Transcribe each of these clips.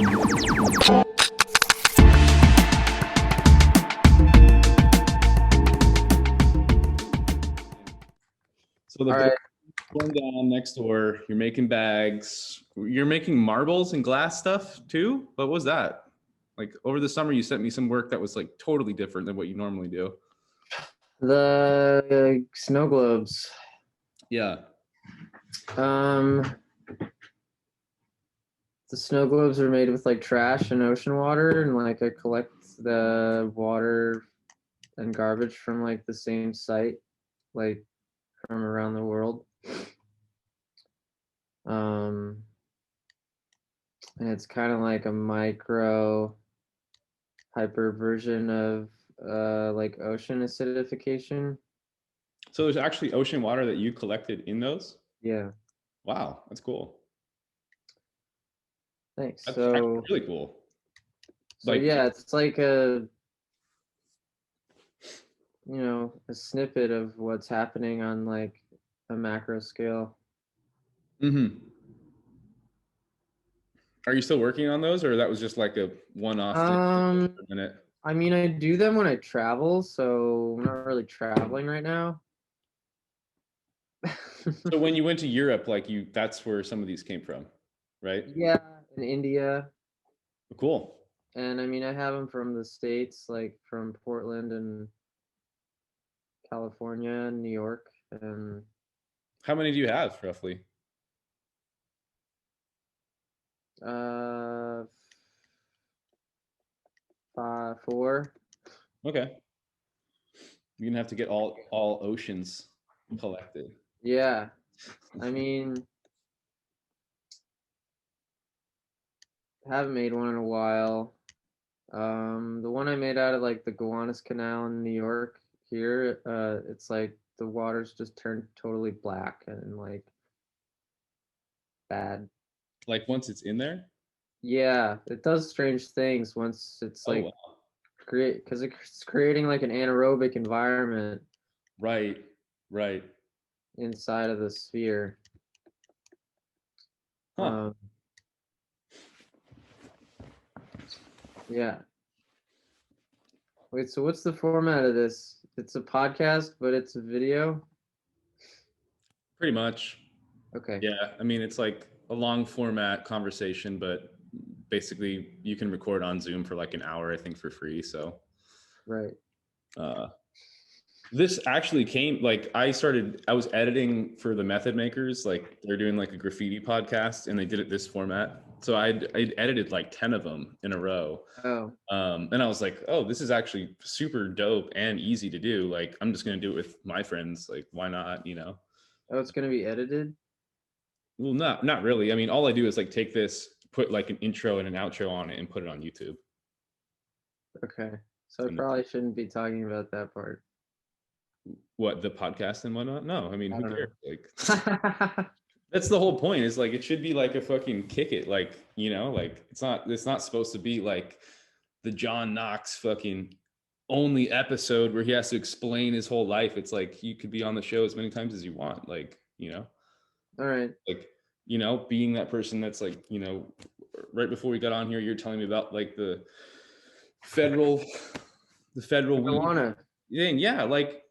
So the boat going down next door, you're making bags. You're making marbles and glass stuff too? What was that? Like over the summer, you sent me some work that was like totally different than what you normally do. The snow globes. Yeah. The snow globes are made with like trash and ocean water, and like I collect the water and garbage from like the same site, like from around the world. And it's kind of like a micro hyper version of like ocean acidification. So there's actually ocean water that you collected in those? Yeah. Wow, that's cool. Thanks. That's so really cool. So like, yeah, it's like a a snippet of what's happening on like a macro scale. Mm-hmm. Are you still working on those, or that was just like a one-off thing for a minute? I mean, I do them when I travel, so I'm not really traveling right now. So when you went to Europe, like that's where some of these came from, right? Yeah, in India. Cool. And I mean, I have them from the States, like from Portland and California and New York. And how many do you have roughly? 4. Okay. You're gonna have to get all oceans collected. Yeah. I mean, haven't made one in a while. The one I made out of like the Gowanus Canal in New York here, it's like the water's just turned totally black and like bad. Like once it's in there? Yeah, it does strange things once it's like because it's creating like an anaerobic environment. Right. Inside of the sphere. Huh. Yeah. Wait, so what's the format of this? It's a podcast, but it's a video? Pretty much. Okay. Yeah, I mean, it's like a long format conversation, but basically you can record on Zoom for like an hour, I think, for free. So, right. This actually came like I was editing for the Method Makers, like they're doing like a graffiti podcast, and they did it this format. So I'd edited like 10 of them in a row. Oh. And I was like, oh, this is actually super dope and easy to do. Like, I'm just gonna do it with my friends. Like, why not? Oh, it's gonna be edited? Well, not really. I mean, all I do is like take this, put like an intro and an outro on it, and put it on YouTube. Okay. So I probably shouldn't be talking about that part. What, the podcast and whatnot? No, I mean, who cares? Like, that's the whole point. Is like it should be like a fucking kick it, like like it's not supposed to be like the Jon Knox fucking only episode where he has to explain his whole life. It's like you could be on the show as many times as you want, like All right. Like being that person that's like right before we got on here, you're telling me about like the federal marijuana thing. Yeah, like,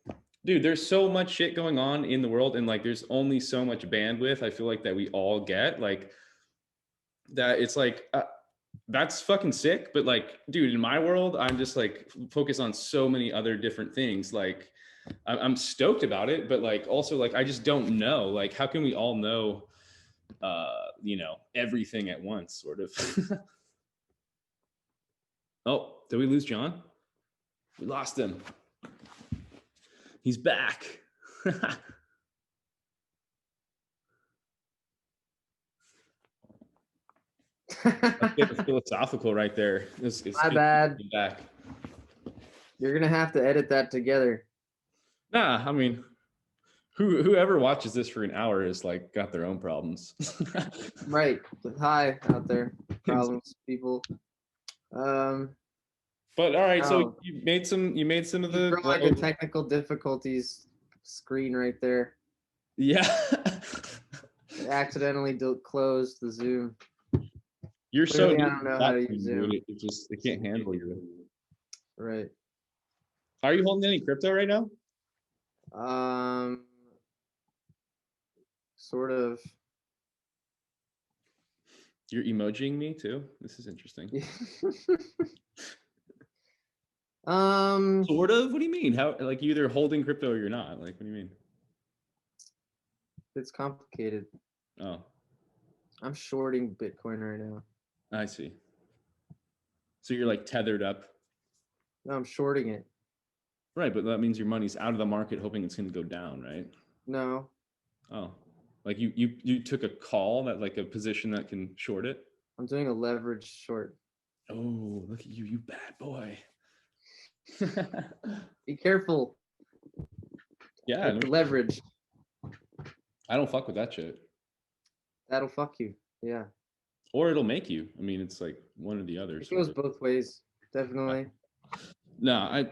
dude, there's so much shit going on in the world, and like there's only so much bandwidth I feel like that we all get, like that. It's like that's fucking sick, but like, dude, in my world I'm just like focused on so many other different things. Like I'm stoked about it, but like also like I just don't know, like how can we all know everything at once, sort of. Oh, did we lose John? We lost him. He's back. That's getting philosophical right there. It's my bad. Back. You're gonna have to edit that together. Nah, I mean, whoever watches this for an hour is like got their own problems. Right. Hi out there, problems, people. But all right, so you made some of the like a technical difficulties screen right there. Yeah. It accidentally closed the Zoom. You're so Clearly, I new to don't the know how to use platform, Zoom. dude. It can't handle you. Right. Are you holding any crypto right now? Sort of. You're emojiing me too. This is interesting. Sort of. What do you mean? How? Like you either holding crypto or you're not. Like what do you mean? It's complicated. Oh, I'm shorting Bitcoin right now. I see. So you're like tethered up. No, I'm shorting it. Right, but that means your money's out of the market, hoping it's going to go down, right? No. Oh, like you took a call that like a position that can short it. I'm doing a leverage short. Oh, look at you bad boy. Be careful. Yeah, With the leverage. I don't fuck with that shit. That'll fuck you. Yeah. Or it'll make you. I mean, it's like one or the other. It goes both ways. Definitely. No,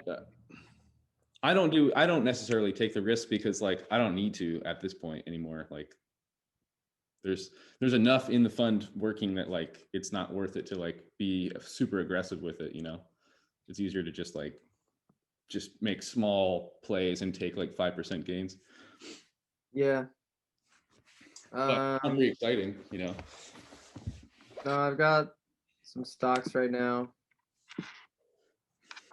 I don't necessarily take the risk because like I don't need to at this point anymore. Like there's enough in the fund working that like it's not worth it to like be super aggressive with it, you know. It's easier to just make small plays and take like 5% gains. Yeah. But not very exciting, you know. No, I've got some stocks right now.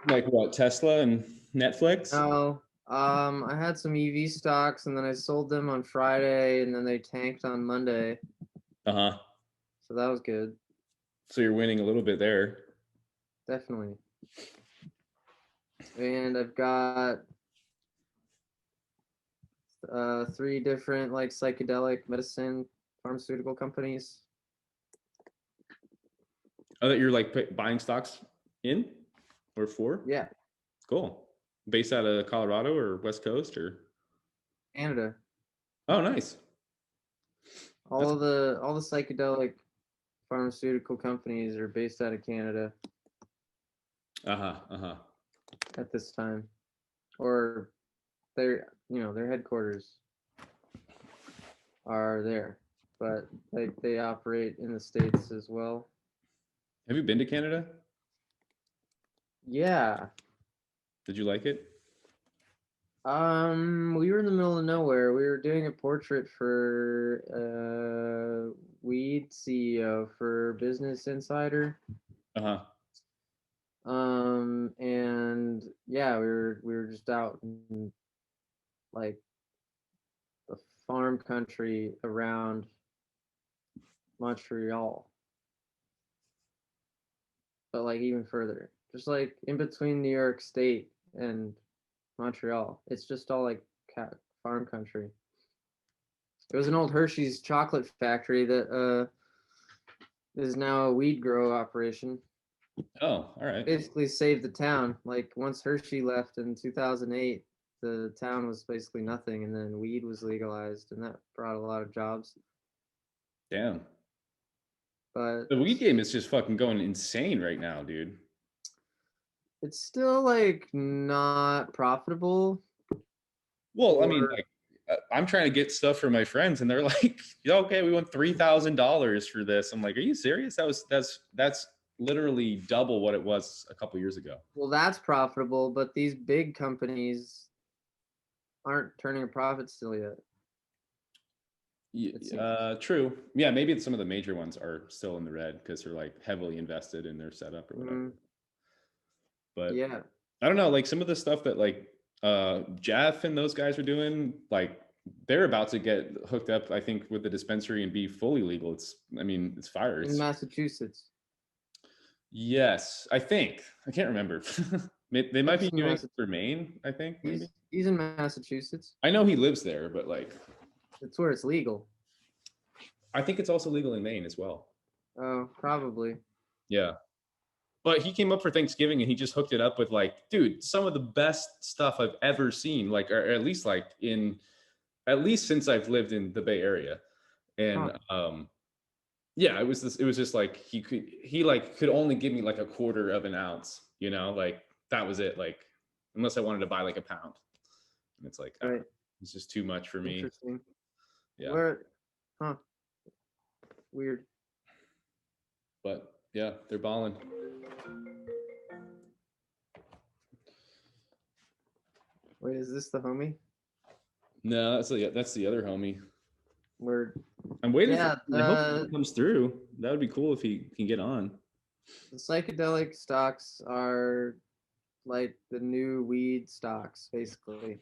Like what, Tesla and Netflix? No. I had some EV stocks and then I sold them on Friday and then they tanked on Monday. Uh-huh. So that was good. So you're winning a little bit there. Definitely. And I've got 3 different like psychedelic medicine pharmaceutical companies. Oh, that you're like buying stocks in or for? Yeah. Cool. Based out of Colorado or West Coast or? Canada. Oh, nice. All the psychedelic pharmaceutical companies are based out of Canada. At this time, or their headquarters are there, but they operate in the States as well. Have you been to Canada? Yeah. Did you like it? We were in the middle of nowhere. We were doing a portrait for weed CEO for Business Insider. And yeah, we were just out in like the farm country around Montreal, but like even further, just like in between New York State and Montreal. It's just all like farm country. It was an old Hershey's chocolate factory that is now a weed grow operation. Oh, all right. Basically saved the town. Like once Hershey left in 2008, the town was basically nothing, and then weed was legalized, and that brought a lot of jobs. Damn. But the weed game is just fucking going insane right now, dude. It's still like not profitable. Well, I mean, like, I'm trying to get stuff for my friends, and they're like, "Okay, we want $3,000 for this." I'm like, "Are you serious? That's literally double what it was a couple years ago." Well, that's profitable, but these big companies aren't turning a profit still yet. True. Yeah, maybe some of the major ones are still in the red because they're like heavily invested in their setup or whatever. But yeah, I don't know, like some of the stuff that like Jeff and those guys are doing, like they're about to get hooked up, I think, with the dispensary and be fully legal. It's fire. in Massachusetts. Yes, I think. I can't remember. They might be doing it for Maine, I think. Maybe. He's in Massachusetts. I know he lives there, but like it's where it's legal. I think it's also legal in Maine as well. Oh, probably. Yeah. But he came up for Thanksgiving and he just hooked it up with like, dude, some of the best stuff I've ever seen, like, or at least since I've lived in the Bay Area. And yeah, it was just like he could only give me like a quarter of an ounce, you know, like that was it. Like, unless I wanted to buy like a pound. And it's like, right. It's just too much for me. Interesting. Yeah. Weird. But yeah, they're balling. Wait, is this the homie? No, that's the other homie. Word. I'm waiting Yeah, for. I hope he comes through. That would be cool if he can get on. the psychedelic stocks are like the new weed stocks, basically.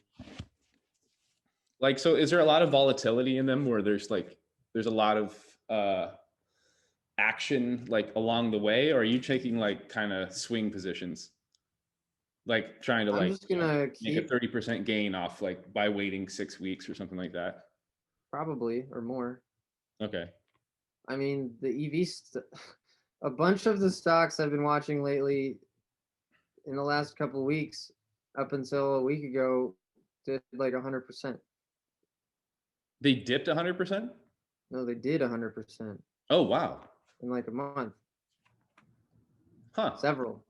Like, so is there a lot of volatility in them where there's a lot of action like along the way, or are you taking like kind of swing positions, like trying to I'm like just gonna make a keep 30% gain off like by waiting 6 weeks or something like that? probably or more. Okay. I mean, a bunch of the stocks I've been watching lately in the last couple of weeks, up until a week ago, did like 100%. They dipped 100%. No, they did 100% Oh wow. in like a month. Huh. Several.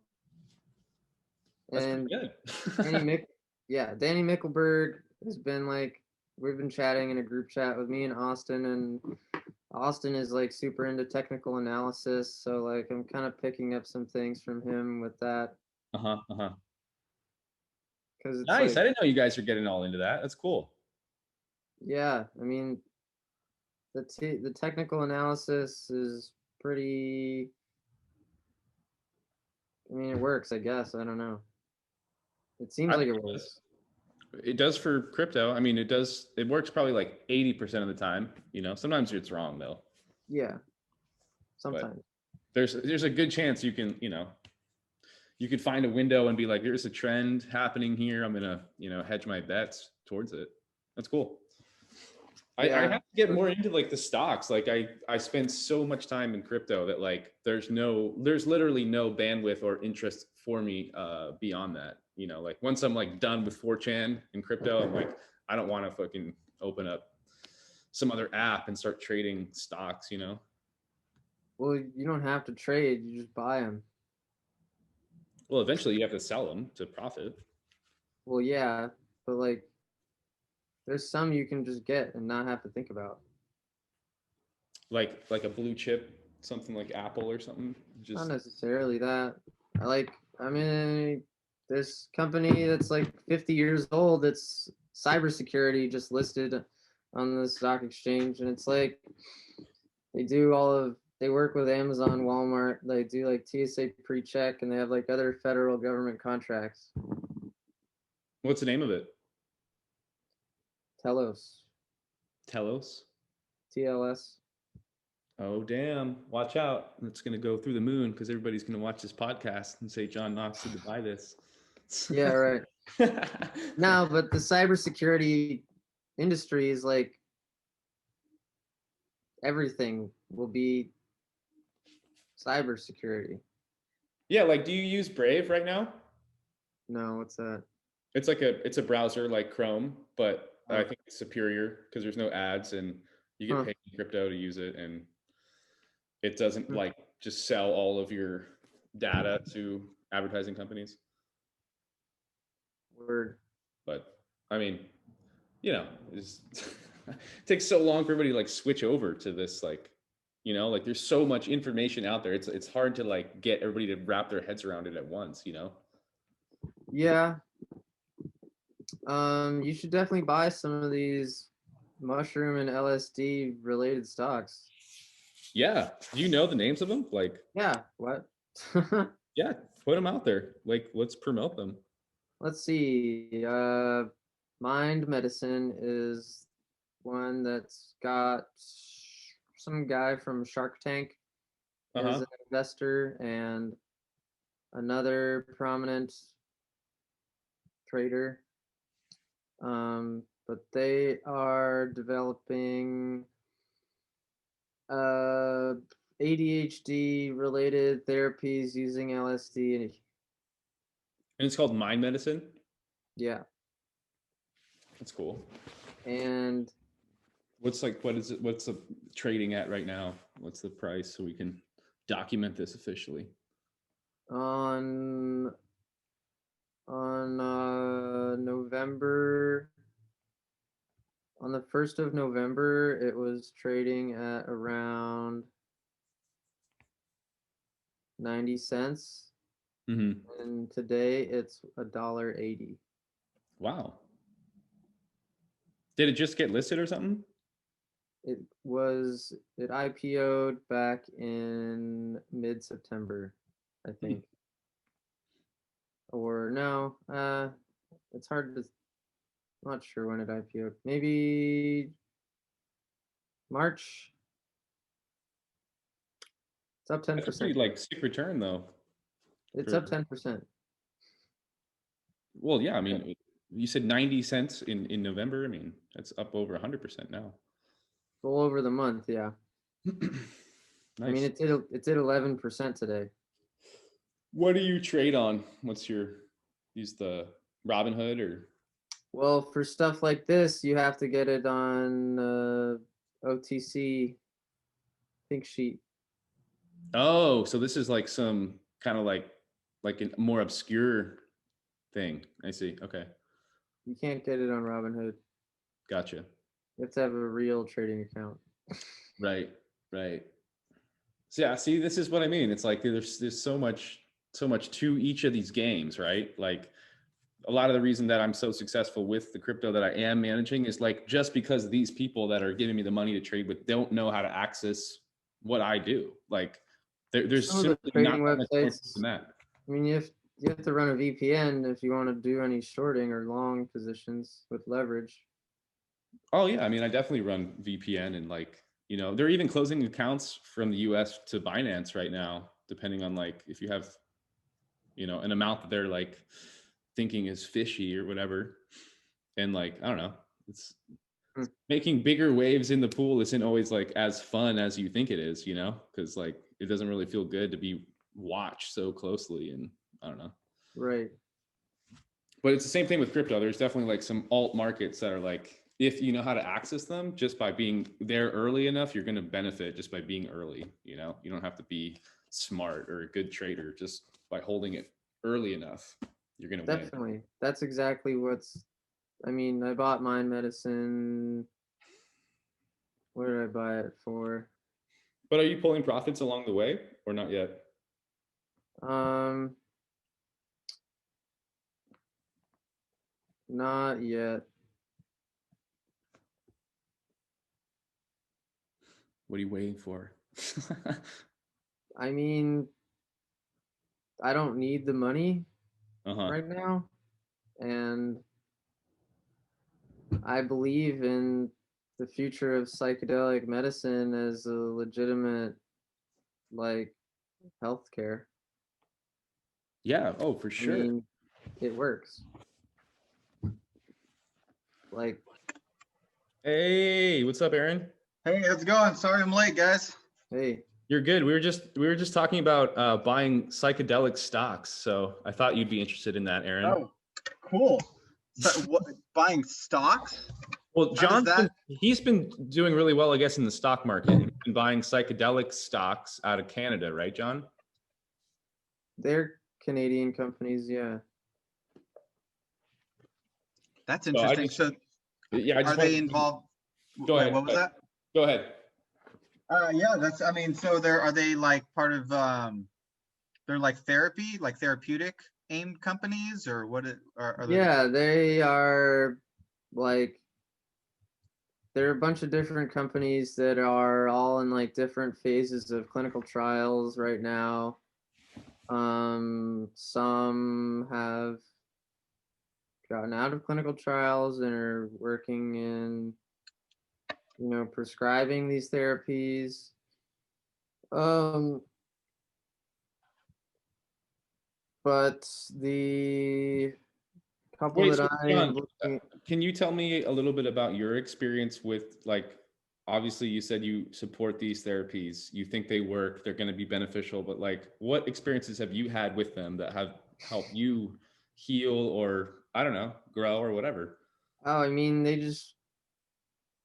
That's pretty And Danny good. Mick, yeah, Danny Mickelberg has been like, we've been chatting in a group chat with me and Austin, and Austin is like super into technical analysis, so like I'm kind of picking up some things from him with that Uh-huh. Uh-huh. because it's Nice. I like, didn't know you guys are getting all into that. That's cool. yeah, I mean the technical analysis is pretty. I mean, it works, I guess. I don't know. It seems I like think it it does. works. It does for crypto. I mean, it does. It works probably like 80% of the time. Sometimes it's wrong though. Yeah, But sometimes. there's a good chance you could find a window and be like, there's a trend happening here. I'm gonna hedge my bets towards it. That's cool. I have Yeah, to get more into like the stocks. Like I spend so much time in crypto that like there's literally no bandwidth or interest for me beyond that. Like once I'm like done with 4chan and crypto, I'm like, I don't want to fucking open up some other app and start trading stocks. well, you don't have to trade; you just buy them. Well, eventually you have to sell them to profit. Well, yeah, but like, there's some you can just get and not have to think about. Like a blue chip, something like Apple or something. Not Just necessarily that. I mean, this company that's like 50 years old, it's cybersecurity just listed on the stock exchange. And it's like they work with Amazon, Walmart. They do like TSA pre check and they have like other federal government contracts. what's the name of it? Telos, Telos. TLS. Oh damn! Watch out! It's gonna go through the moon because everybody's gonna watch this podcast and say Jon Knox said to buy this. Yeah, right. No, but the cybersecurity industry is like everything will be cybersecurity. Yeah, like, do you use Brave right now? No, what's that? It's a browser like Chrome, but I Oh, think it's superior because there's no ads and you get huh. paid in crypto to use it, and it doesn't Hmm. like just sell all of your data to advertising companies. Word. But I mean, it's it takes so long for everybody to like switch over to this like there's so much information out there. It's hard to like get everybody to wrap their heads around it at once. Yeah. You should definitely buy some of these mushroom and LSD related stocks. Yeah. Do you know the names of them? Like, Yeah. What? yeah, put them out there. Like, let's promote them. Let's see. Mind Medicine is one that's got some guy from Shark Tank as Uh-huh. an investor and another prominent trader. But they are developing uh, ADHD related therapies using LSD. And it's called Mind Medicine. Yeah. That's cool. And What is it? What's the trading at right now? What's the price so we can document this officially? on November on the 1st of November, it was trading at around 90 cents, Mm-hmm. and today it's $1.80. Wow. Did it just get listed or something? It IPO'd back in mid-September, I think. Or no, it's hard to, I'm not sure when it IPO'd. Maybe March. It's up That's a 10%. pretty like sick return though. It's For up 10%. well, yeah, I mean, you said 90 cents in November. I mean, that's up over 100% now. All over the month, yeah. I mean, Nice. it did 11% today. What do you trade on? What's your use the Robinhood or Well, for stuff like this, you have to get it on OTC Think Sheet. oh, so this is like some kind of like a more obscure thing. I see. Okay. You can't get it on Robinhood. Gotcha. You have to have a real trading account. Right. Right. So yeah, see, this is what I mean. It's like there's so much to each of these games, right? Like a lot of the reason that I'm so successful with the crypto that I am managing is like just because these people that are giving me the money to trade with don't know how to access what I do. Like there's Some of the simply not trading that much more websites, than that. I mean, you have to run a VPN if you want to do any shorting or long positions with leverage. Oh yeah, I mean I definitely run VPN and like they're even closing accounts from the US to Binance right now, depending on like if you have an amount that they're like thinking is fishy or whatever. And like I don't know, it's Hmm. making bigger waves in the pool isn't always like as fun as you think it is, because like it doesn't really feel good to be watched so closely, and I don't know. Right. But it's the same thing with crypto. There's definitely like some alt markets that are like, if you know how to access them just by being there early enough, you're going to benefit just by being early. You don't have to be smart or a good trader. Just by holding it early enough, you're going to win. Definitely. That's exactly I mean, I bought Mind Medicine. What did I buy it for? But are you pulling profits along the way or not yet? Um, Not yet. What are you waiting for? I mean, I don't need the money Uh-huh. right now, and I believe in the future of psychedelic medicine as a legitimate, like, healthcare. Yeah. Oh, for I sure. mean, it works. Like, Hey, what's up, Aaron? Hey, how's it going? Sorry I'm late, guys. hey, You're good. We were just talking about buying psychedelic stocks, so I thought you'd be interested in that, Aaron. Oh, cool. So, what, buying stocks? Well, How does that? he's been doing really well, I guess, in the stock market. He's been buying psychedelic stocks out of Canada, right, John? they're Canadian companies, yeah. That's So I interesting. just, So, yeah, I just are they want. involved? Go Wait, ahead. what was that? Go ahead. Yeah, that's. I mean, so are they like part of? They're like therapeutic aimed companies, or what? Are they? Yeah, they are like there are a bunch of different companies that are all in like different phases of clinical trials right now. Some have gotten out of clinical trials and are working in, prescribing these therapies. Um, but the couple Wait, that so I John, am looking, can you tell me a little bit about your experience with like, obviously you said you support these therapies, you think they work, they're going to be beneficial, but like what experiences have you had with them that have helped you heal or I don't know, grow or whatever? oh, I mean, they just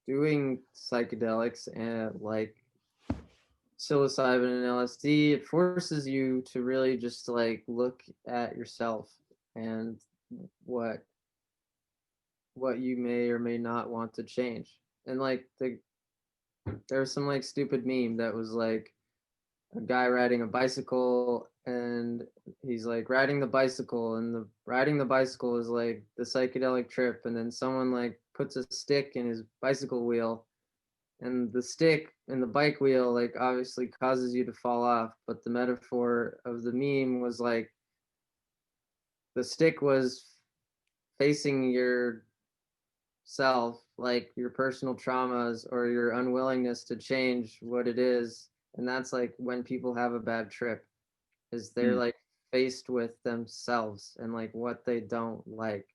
doing psychedelics and like psilocybin and LSD, it forces you to really just like look at yourself and what you may or may not want to change. And like there was some like stupid meme that was like a guy riding a bicycle and he's like riding the bicycle, and the riding the bicycle is like the psychedelic trip, and then someone like puts a stick in his bicycle wheel, and the stick and the bike wheel like obviously causes you to fall off, but the metaphor of the meme was like the stick was facing your self, like your personal traumas or your unwillingness to change what it is. And that's like when people have a bad trip, is they're like faced with themselves and like what they don't like.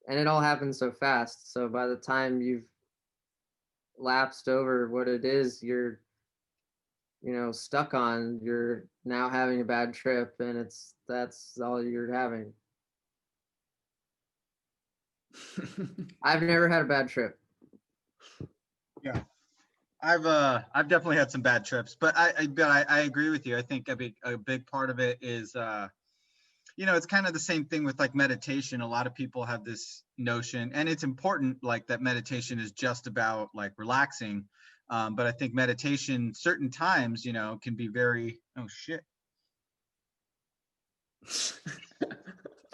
And it all happens so fast. So by the time you've lapsed over what it is you're, stuck on, you're now having a bad trip, and that's all you're having. I've never had a bad trip. Yeah. I've definitely had some bad trips, but I agree with you. I think a big part of it is it's kind of the same thing with like meditation. A lot of people have this notion, and it's important, like that meditation is just about like relaxing. But I think meditation certain times, can be very, oh shit.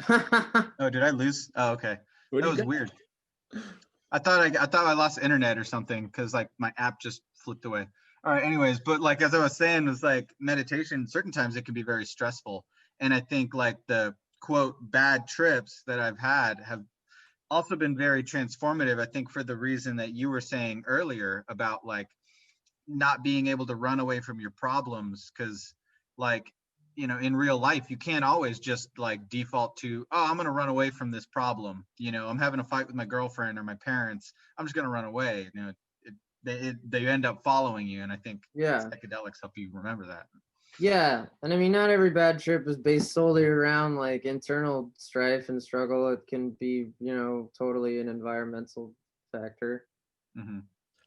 Oh, did I lose? Oh, okay. That was weird. I thought I lost internet or something because like my app just flipped away. All right, anyways, but like as I was saying, was like meditation, certain times it can be very stressful. And I think like the quote bad trips that I've had have also been very transformative. I think for the reason that you were saying earlier about like not being able to run away from your problems, because like in real life you can't always just like default to, oh, I'm going to run away from this problem. I'm having a fight with my girlfriend or my parents, I'm just going to run away. They end up following you, and I think psychedelics help you remember that. Yeah, and I mean, not every bad trip is based solely around like internal strife and struggle. It can be, totally an environmental factor. Mm-hmm.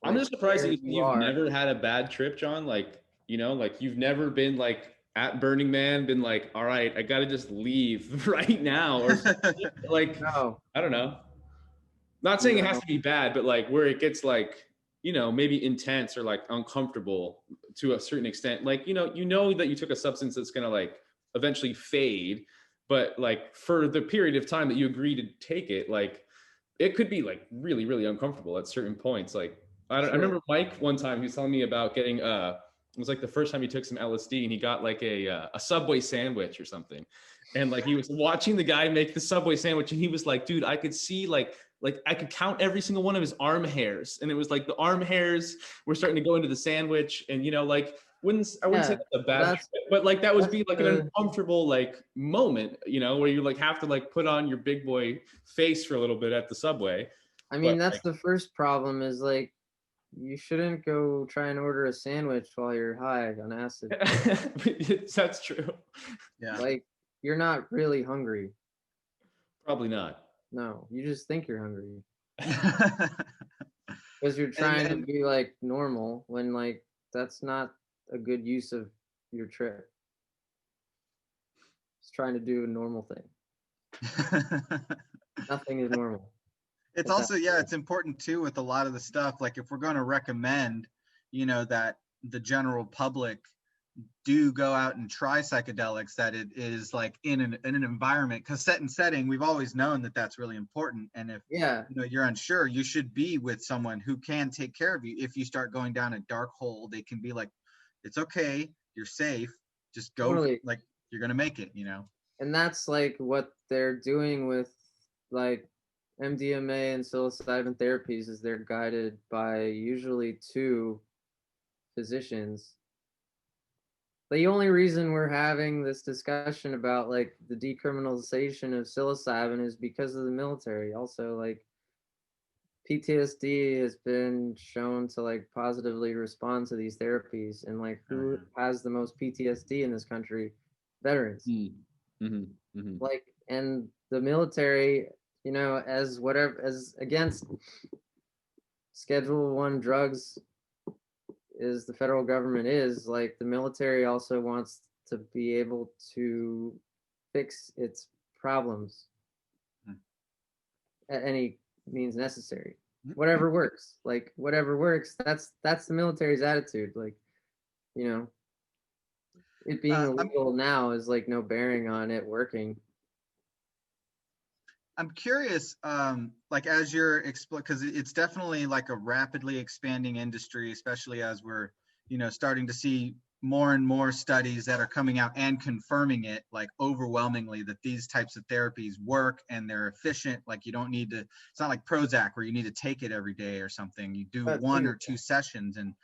I'm just surprised that you've never had a bad trip, Jon. Like, like you've never been like at Burning Man, been like, all right, I got to just leave right now, or like, no. I don't know. Not saying it has to be bad, but like where it gets like, maybe intense or like uncomfortable to a certain extent. Like, that you took a substance that's going to like eventually fade, but like for the period of time that you agree to take it, like it could be like really, really uncomfortable at certain points. Like, I remember Mike one time, he was telling me about getting, it was like the first time he took some LSD, and he got like a Subway sandwich or something. And like, he was watching the guy make the Subway sandwich, and he was like, dude, I could see like I could count every single one of his arm hairs. And it was like the arm hairs were starting to go into the sandwich. And, like, I wouldn't say that's a bad trip, but like that would be like an uncomfortable like moment, where you like have to like put on your big boy face for a little bit at the Subway. I mean, that's like, the first problem is like, you shouldn't go try and order a sandwich while you're high on acid. That's true. Yeah. Like, you're not really hungry. Probably not. No, you just think you're hungry. Because you're trying to be like normal when like that's not a good use of your trip. It's trying to do a normal thing. Nothing is normal. It's also, it's important too with a lot of the stuff. Like if we're going to recommend, that the general public do go out and try psychedelics, that it is like in an environment, because setting, we've always known that that's really important. And if you're unsure, you should be with someone who can take care of you. If you start going down a dark hole, they can be like, it's okay, you're safe, just go. Totally. Like you're gonna make it, And that's like what they're doing with like MDMA and psilocybin therapies, is they're guided by usually 2 physicians. The only reason we're having this discussion about like the decriminalization of psilocybin is because of the military. Also, like PTSD has been shown to like positively respond to these therapies, and like who has the most PTSD in this country? Veterans. Mm-hmm. Mm-hmm. Like, and the military, as against Schedule 1 drugs is the federal government is, like the military also wants to be able to fix its problems at any means necessary. Whatever works, like whatever works. That's the military's attitude. Like, it being illegal now is like no bearing on it working. I'm curious, like as you're because it's definitely like a rapidly expanding industry, especially as we're, starting to see more and more studies that are coming out and confirming it, like overwhelmingly, that these types of therapies work and they're efficient. Like you don't need to, it's not like Prozac where you need to take it every day or something. You do one or two sessions and,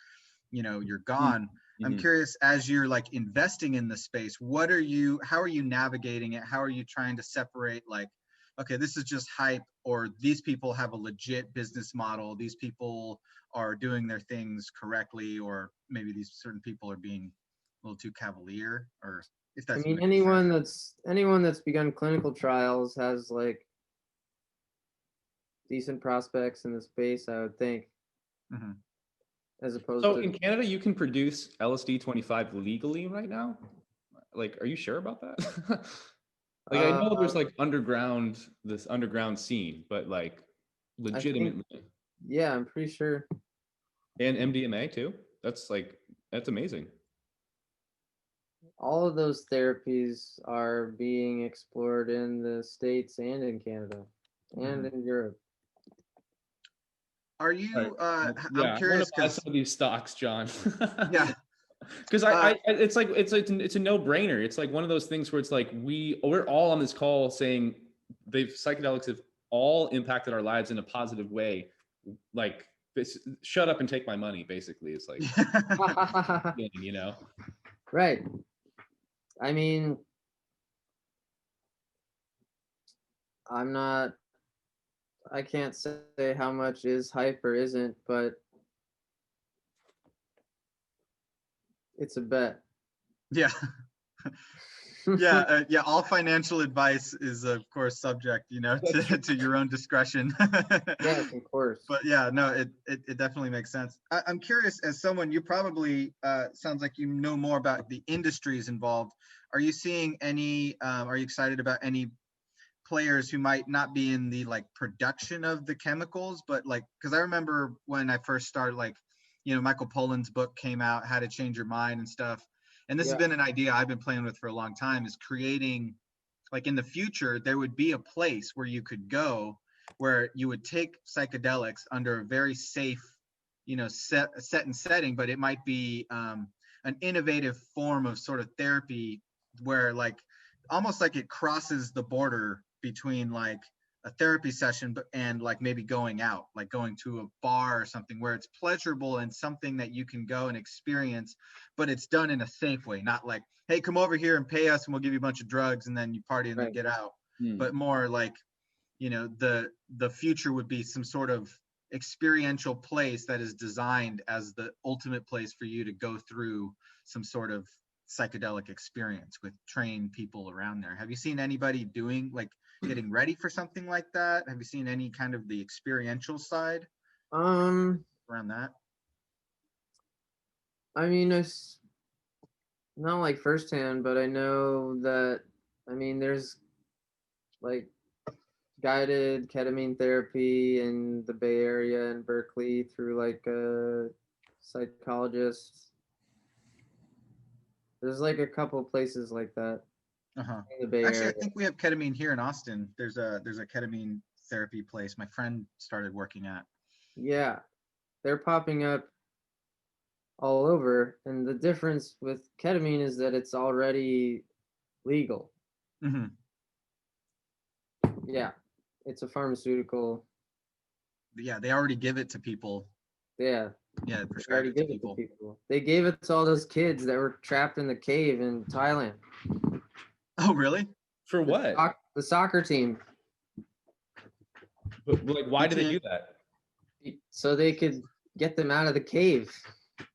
you're gone. Mm-hmm. I'm curious, as you're like investing in the space, how are you navigating it? How are you trying to separate like, okay, this is just hype, or these people have a legit business model. These people are doing their things correctly, or maybe these certain people are being a little too cavalier, or if that's. I mean, anyone that's begun clinical trials has like decent prospects in the space, I would think. Mm-hmm. As opposed so to in Canada, you can produce LSD 25 legally right now. Like, are you sure about that? Like, I know there's like this underground scene, but like legitimately. Yeah, I'm pretty sure. And MDMA too. That's amazing. All of those therapies are being explored in the States and in Canada and in Europe. Are you, I'm curious, I want to buy some of these stocks, John. Yeah. Because it's a no-brainer. It's like one of those things where it's like we're all on this call saying psychedelics have all impacted our lives in a positive way. Like, shut up and take my money. Basically, it's like, Right. I mean, I can't say how much is hype or isn't, but it's a bet. Yeah. Yeah. All financial advice is, of course, subject, to your own discretion. Yes, of course. But yeah, no, it definitely makes sense. I'm curious, as someone, you probably sounds like you know more about the industries involved. Are you seeing any? Are you excited about any players who might not be in the like production of the chemicals, but like, because I remember when I first started, like, Michael Pollan's book came out, How to Change Your Mind and stuff. And this has been an idea I've been playing with for a long time, is creating, like, in the future, there would be a place where you could go where you would take psychedelics under a very safe, set and setting, but it might be an innovative form of sort of therapy where, like, almost like it crosses the border between like a therapy session and like maybe going out, like going to a bar or something, where it's pleasurable and something that you can go and experience, but it's done in a safe way, not like, hey, come over here and pay us and we'll give you a bunch of drugs and then you party and then get out. But more like, the future would be some sort of experiential place that is designed as the ultimate place for you to go through some sort of psychedelic experience with trained people around there. Have you seen anybody doing, like, getting ready for something like that? Have you seen any kind of the experiential side around that? I mean, it's not like firsthand, but I know that, I mean, there's like guided ketamine therapy in the Bay Area and Berkeley through like a psychologist. There's like a couple places like that in the Bay Area. I think we have ketamine here in Austin. There's a ketamine therapy place my friend started working at. Yeah, they're popping up all over, and the difference with ketamine is that it's already legal. Yeah, it's a pharmaceutical. Yeah, they already give it to people. Yeah, prescribe it to people. They gave it to all those kids that were trapped in the cave in Thailand. Oh, really? For what? The soccer team. But like, why did they do that? So they could get them out of the cave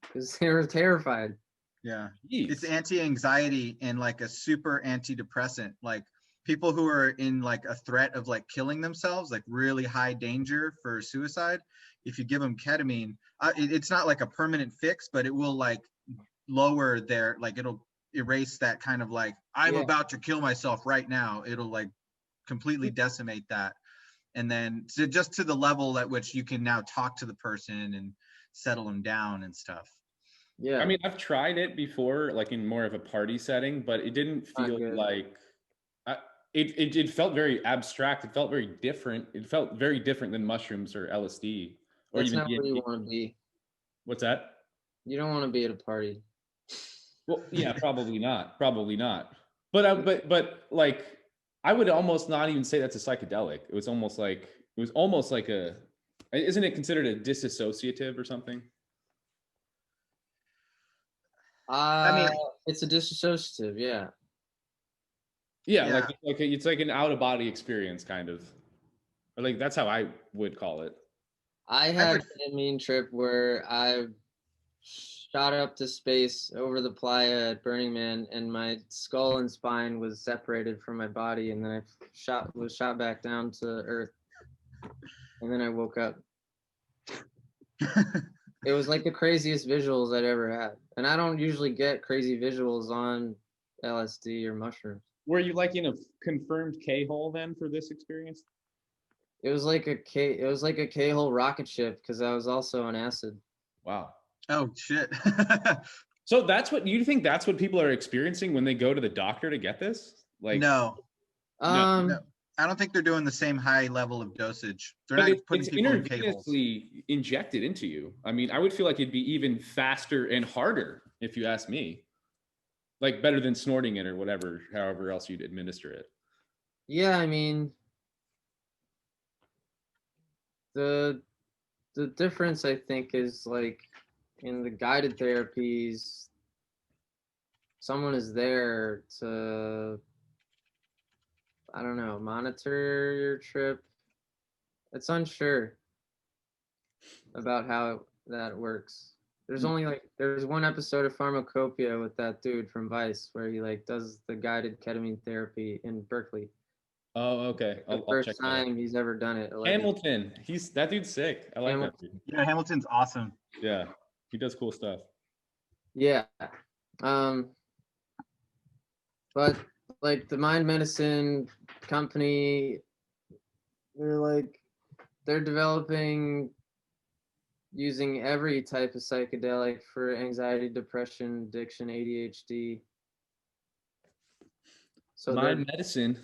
because they were terrified. Yeah. Jeez. It's anti-anxiety and like a super antidepressant. Like, people who are in like a threat of like killing themselves, like really high danger for suicide, if you give them ketamine, it's not like a permanent fix, but it will like lower their, like, it'll erase that kind of like, I'm about to kill myself right now. It'll like completely decimate that. And then just to the level at which you can now talk to the person and settle them down and stuff. Yeah. I mean, I've tried it before, like in more of a party setting, but it didn't Not feel good. like it felt very abstract. It felt very different. It felt very different than mushrooms or LSD or That's even not where you DMT. want to be. What's that? You don't want to be at a party. Well, yeah, probably not. Probably not. But like I would almost not even say that's a psychedelic. It was almost like a isn't it considered a disassociative or something? I mean, It's a disassociative, yeah. Yeah, yeah, it's like an out of body experience kind of. Or like that's how I would call it. I I had would. a mean trip where I shot up to space over the playa at Burning Man, and my skull and spine was separated from my body, and then I was shot back down to Earth, and then I woke up. It was like the craziest visuals I'd ever had, and I don't usually get crazy visuals on LSD or mushrooms. Were you like in a confirmed K-hole then for this experience? It was like a K-hole rocket ship because I was also on acid. Wow. Oh shit. So that's what you think that's what people are experiencing when they go to the doctor to get this? Like No, no. no. I don't think they're doing the same high level of dosage. They're But not putting it's people in K-holes. intravenously injected into you. I mean, I would feel like it'd be even faster and harder if you ask me. Like better than snorting it or whatever, however else you'd administer it. Yeah, I mean the the difference I think is like in the guided therapies, someone is there to, I don't know, monitor your trip. It's unsure about how that works. There's one episode of Pharmacopoeia with that dude from Vice where he like does the guided ketamine therapy in Berkeley. Oh, okay. The I'll check first that out. time he's ever done it, allegedly. Hamilton. That dude's sick. I like that dude. Yeah, Hamilton's awesome. Yeah. He does cool stuff. Yeah. Um, but like the mind medicine company, they're developing using every type of psychedelic for anxiety, depression, addiction, ADHD. So Mind medicine.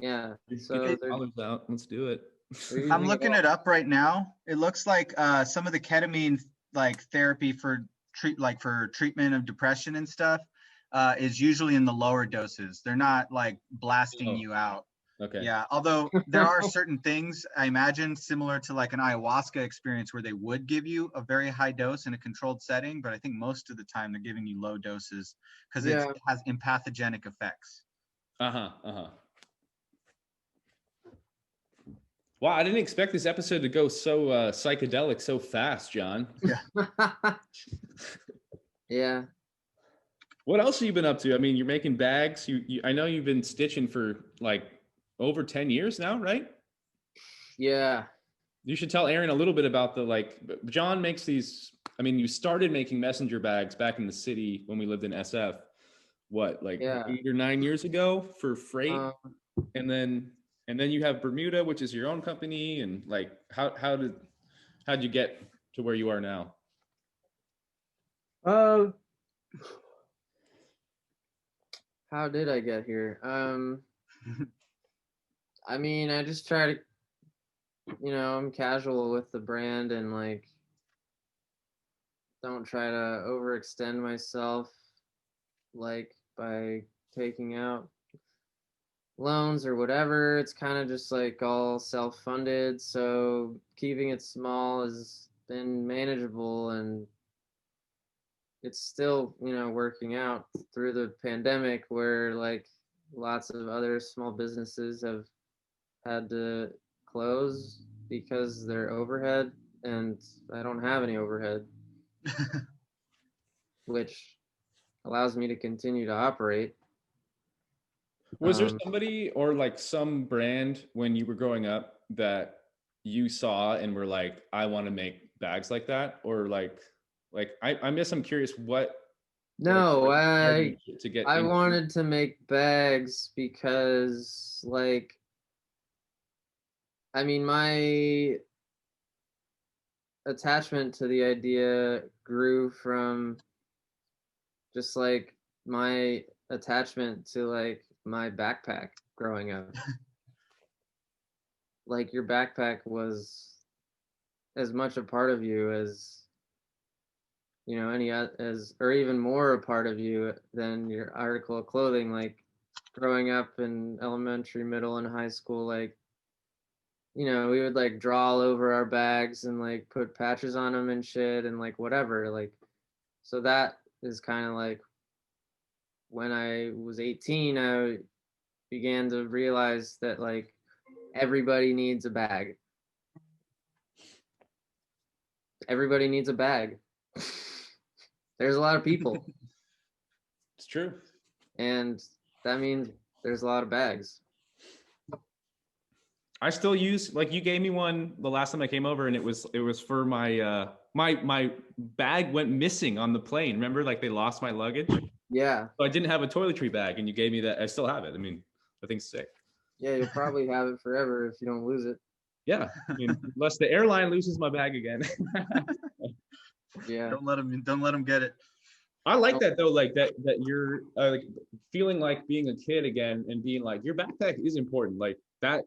yeah. Get So your dollars out. Let's do it. they're I'm using looking all. it up right now. It looks like some of the ketamine like therapy for treatment of depression and stuff is usually in the lower doses. They're not like blasting Oh, you out. okay. Yeah, although there are certain things I imagine similar to like an ayahuasca experience where they would give you a very high dose in a controlled setting, but I think most of the time they're giving you low doses because it Yeah. has empathogenic effects. Uh-huh. Uh-huh. Wow, I didn't expect this episode to go so psychedelic so fast, John. Yeah. What else have you been up to? I mean, you're making bags. I know you've been stitching for like over 10 years now, right? Yeah. You should tell Aaron a little bit about John makes these. I mean, you started making messenger bags back in the city when we lived in SF. What, like Yeah. 8 or 9 years ago for freight? Um, and then you have Bermuda, which is your own company. And like, how'd you get to where you are now? How did I get here? I mean, I just try to, I'm casual with the brand and like don't try to overextend myself like by taking out loans or whatever. It's kind of just like all self-funded, so keeping it small has been manageable, and it's still, working out through the pandemic where like lots of other small businesses have had to close because their overhead, and I don't have any overhead, which allows me to continue to operate. Was there somebody or like some brand when you were growing up that you saw and were like, I want to make bags like that? Or I'm curious what. No, to get I into. wanted to make bags because like, I mean, my attachment to the idea grew from just like my attachment to like my backpack growing up. Like your backpack was as much a part of you as any as or even more a part of you than your article of clothing. Like growing up in elementary, middle, and high school, like we would like draw all over our bags and like put patches on them and shit and like whatever. Like so that is kind of like when I was 18, I began to realize that like everybody needs a bag. Everybody needs a bag. There's a lot of people. It's true. And that means there's a lot of bags. I still use, like, you gave me one the last time I came over, and it was for my my bag went missing on the plane. Remember, like they lost my luggage. Yeah. So I didn't have a toiletry bag, and you gave me that. I still have it. I mean, I think it's sick. Yeah, you'll probably have it forever if you don't lose it. Yeah, I mean, unless the airline loses my bag again. Yeah. Don't let them get it. I like that though, like that you're like feeling like being a kid again and being like your backpack is important. Like that,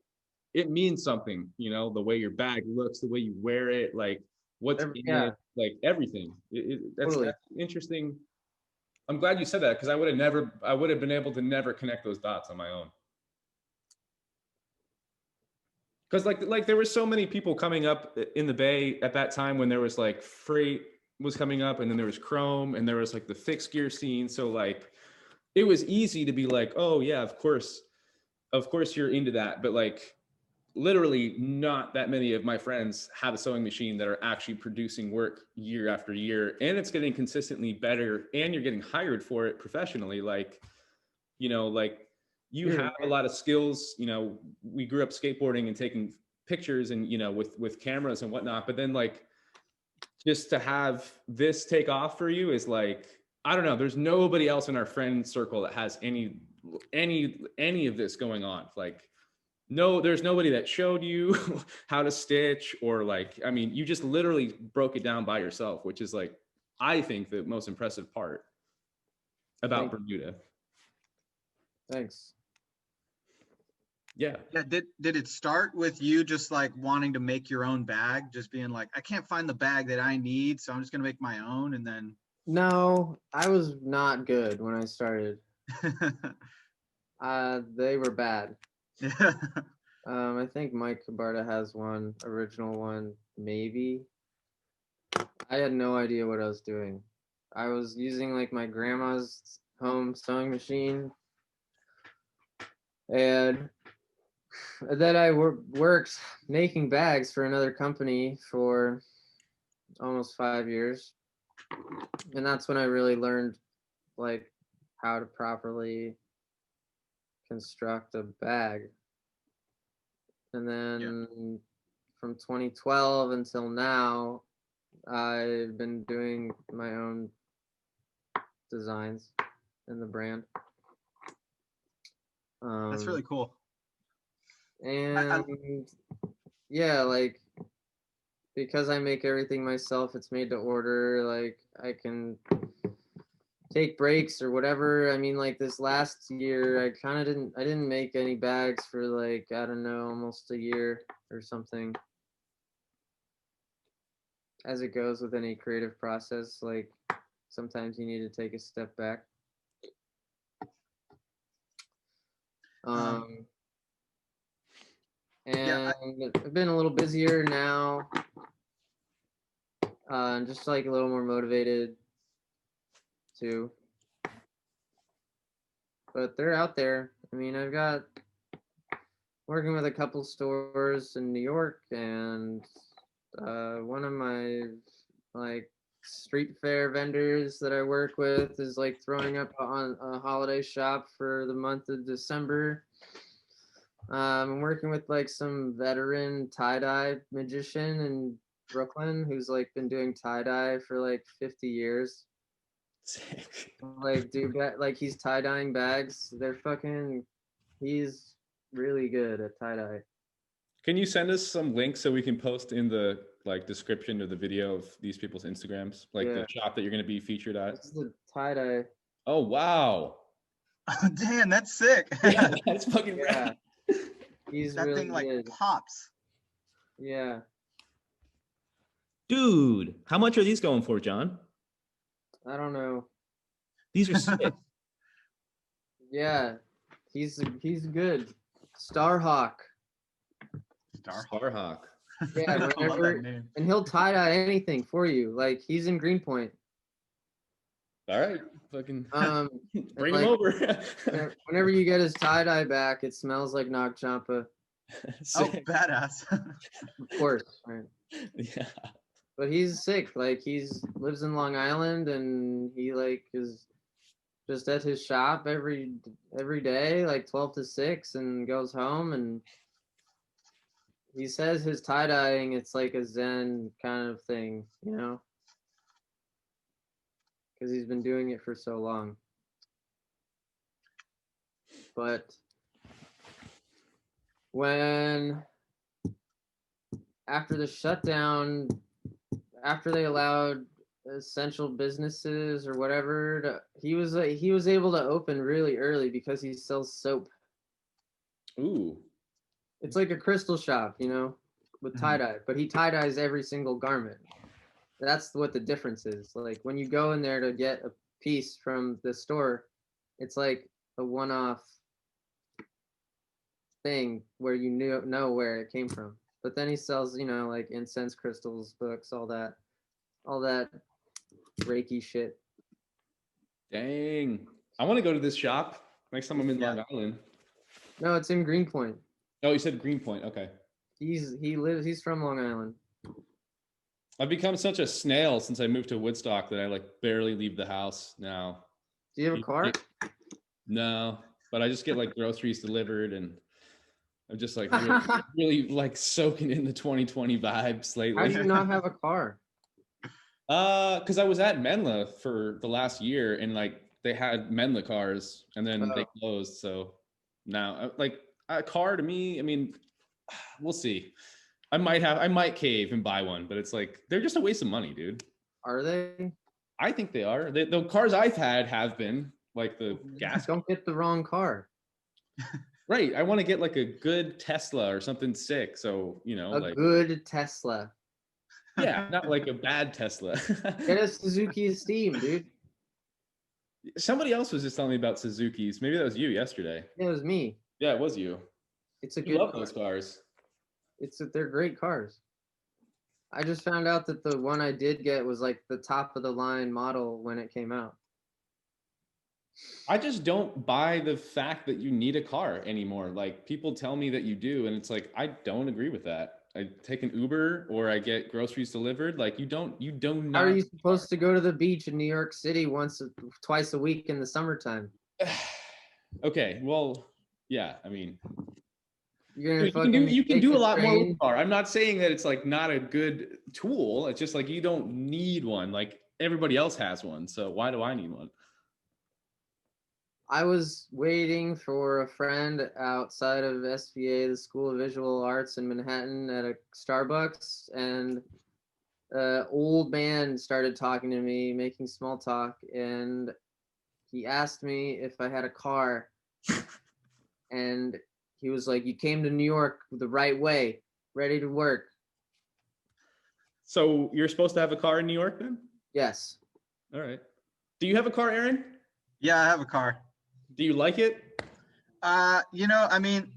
it means something. The way your bag looks, the way you wear it, like what's in it, like everything. That's interesting. I'm glad you said that because I would have been able to never connect those dots on my own. Because like there were so many people coming up in the Bay at that time when there was like freight was coming up, and then there was chrome, and there was like the fixed gear scene. So like it was easy to be like, oh yeah, of course you're into that. But like literally not that many of my friends have a sewing machine that are actually producing work year after year, and it's getting consistently better, and you're getting hired for it professionally. Like, like you have a lot of skills. We grew up skateboarding and taking pictures and, with cameras and whatnot, but then like just to have this take off for you is like, I don't know, there's nobody else in our friend circle that has any of this going on. Like, no, there's nobody that showed you how to stitch, or like, I mean, you just literally broke it down by yourself, which is like, I think the most impressive part about Bermuda. Thanks. Yeah. Did it start with you just like wanting to make your own bag, just being like, I can't find the bag that I need, so I'm just gonna make my own? And then no, I was not good when I started. They were bad. Yeah. I think Mike Cabarta has one original one, maybe. I had no idea what I was doing. I was using like my grandma's home sewing machine, and then I worked making bags for another company for almost 5 years, and that's when I really learned like how to properly construct a bag. And then from 2012 until now, I've been doing my own designs in the brand. That's really cool. And yeah, like because I make everything myself, it's made to order. Like I can take breaks or whatever. I mean, like this last year, I didn't make any bags for like, I don't know, almost a year or something. As it goes with any creative process, like sometimes you need to take a step back. And I've been a little busier now, and just like a little more motivated too. But they're out there. I mean, I've got working with a couple stores in New York, and one of my like street fair vendors that I work with is like throwing up on a holiday shop for the month of December. I'm working with like some veteran tie-dye magician in Brooklyn who's like been doing tie-dye for like 50 years. Sick. Like, dude, like he's tie-dyeing bags. He's really good at tie-dye. Can you send us some links so we can post in the like description of the video of these people's Instagrams, like the shop that you're going to be featured at? This is the tie-dye Oh wow. Oh, damn, that's sick. Yeah, that's fucking Yeah, rad. he's That really thing like good. pops. Yeah, Dude, how much are these going for, John? I don't know. These are sick. Yeah, he's good. Starhawk. Starhawk. Yeah, I love that whenever, name. and he'll tie dye anything for you. Like he's in Greenpoint. All right, fucking And bring him like over. whenever you get his tie dye back, it smells like Nag Champa, Oh, Sick. badass. of course. Right? Yeah. But he's sick. Like he's lives in Long Island, and he like is just at his shop every day, like 12 to 6, and goes home. And he says his tie dyeing, it's like a Zen kind of thing, you know, because he's been doing it for so long. But when after the shutdown, after they allowed essential businesses or whatever, he was able to open really early because he sells soap. Ooh. It's like a crystal shop, you know, with tie dye, but he tie dyes every single garment. That's what the difference is. Like when you go in there to get a piece from the store, it's like a one-off thing where you know where it came from. But then he sells, you know, like incense crystals, books, all that Reiki shit. Dang. I want to go to this shop next time I'm in Yeah. Long Island. No, it's in Greenpoint. Oh, you said Greenpoint. Okay. He's from Long Island. I've become such a snail since I moved to Woodstock that I like barely leave the house now. Do you have a car? No, but I just get like groceries delivered, and I'm just like really, really like soaking in the 2020 vibes lately. How do you not have a car? Because I was at Menla for the last year, and like they had Menla cars, and then they closed. So now, like a car to me, I mean, we'll see. I might cave and buy one, but it's like they're just a waste of money, dude. Are they? I think they are. The cars I've had have been like the gas. Don't get the wrong car. Right. I want to get like a good Tesla or something sick. So, you know, like Good Tesla. yeah, not like a bad Tesla. Get a Suzuki Esteem, dude. Somebody else was just telling me about Suzuki's. Maybe that was you yesterday. It was me. Yeah, it was you. It's a You good love car. those cars. They're great cars. I just found out that the one I did get was like the top of the line model when it came out. I just don't buy the fact that you need a car anymore. Like people tell me that you do, and it's like I don't agree with that. I take an Uber or I get groceries delivered. Like you do not. How are you supposed to go to the beach in New York City twice a week in the summertime? Okay, well, yeah. I mean, You're gonna you can take do a the lot more with train? a car. I'm not saying that it's like not a good tool. It's just like you don't need one. Like everybody else has one. So why do I need one? I was waiting for a friend outside of SVA, the School of Visual Arts in Manhattan, at a Starbucks, and an old man started talking to me, making small talk, and he asked me if I had a car, and he was like, "You came to New York the right way, ready to work." So you're supposed to have a car in New York then? Yes. All right. Do you have a car, Aaron? Yeah, I have a car. Do you like it? You know, I mean,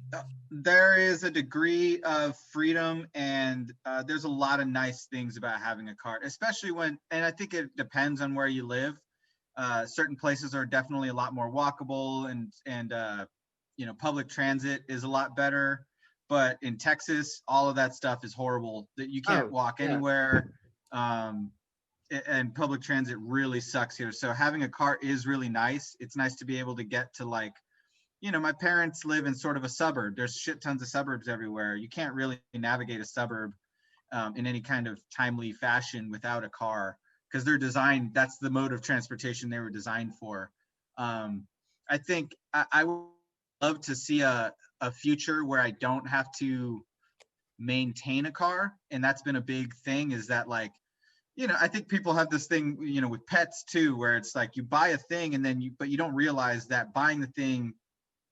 there is a degree of freedom, and there's a lot of nice things about having a car, especially and I think it depends on where you live. Certain places are definitely a lot more walkable, and you know, public transit is a lot better. But in Texas, all of that stuff is horrible. That you can't walk anywhere. And public transit really sucks here. So having a car is really nice. It's nice to be able to get to, like, you know, my parents live in sort of a suburb. There's shit tons of suburbs everywhere. You can't really navigate a suburb in any kind of timely fashion without a car, because they're designed, that's the mode of transportation they were designed for. I think I would love to see a future where I don't have to maintain a car. And that's been a big thing, is that, like, you know, I think people have this thing, you know, with pets too, where it's like you buy a thing and then but you don't realize that buying the thing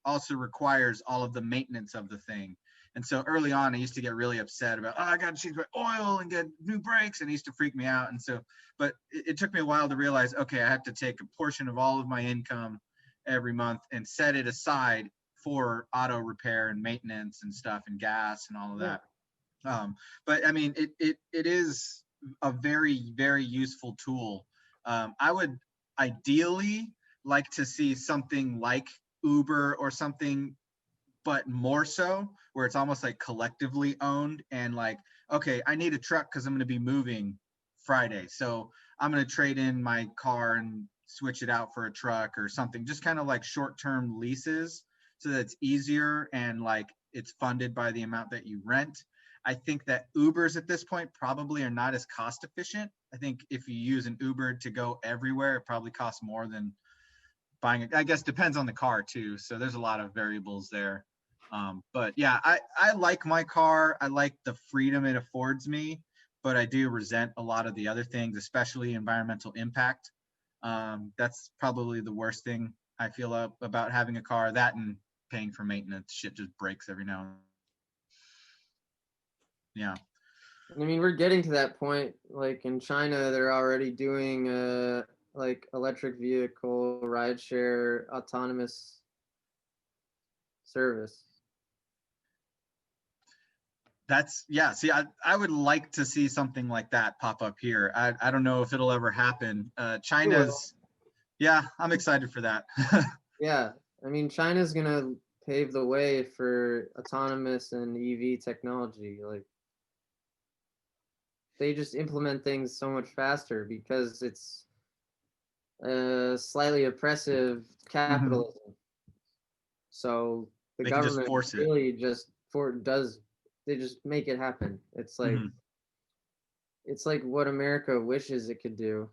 also requires all of the maintenance of the thing. And so early on, I used to get really upset about, oh, I got to change my oil and get new brakes, and it used to freak me out. And so, but it took me a while to realize, okay, I have to take a portion of all of my income every month and set it aside for auto repair and maintenance and stuff and gas and all of that. But I mean, it is a very, very useful tool. I would ideally like to see something like Uber or something, but more so where it's almost like collectively owned and like, okay, I need a truck because I'm going to be moving Friday. So I'm going to trade in my car and switch it out for a truck or something, just kind of like short-term leases so that it's easier and like it's funded by the amount that you rent. I think that Ubers at this point probably are not as cost efficient. I think if you use an Uber to go everywhere, it probably costs more than buying it. I guess depends on the car too. So there's a lot of variables there. But yeah, I like my car. I like the freedom it affords me, but I do resent a lot of the other things, especially environmental impact. That's probably the worst thing I feel about having a car. That and paying for maintenance. Shit just breaks every now and then. Yeah. I mean, we're getting to that point. Like in China, they're already doing like electric vehicle, rideshare, autonomous service. That's yeah. See, I would like to see something like that pop up here. I don't know if it'll ever happen. China's, yeah, I'm excited for that. Yeah, I mean, China's gonna pave the way for autonomous and EV technology. Like, they just implement things so much faster because it's slightly oppressive capitalism. So the They can just government force it. really just they just make it happen. It's like it's like what America wishes it could do.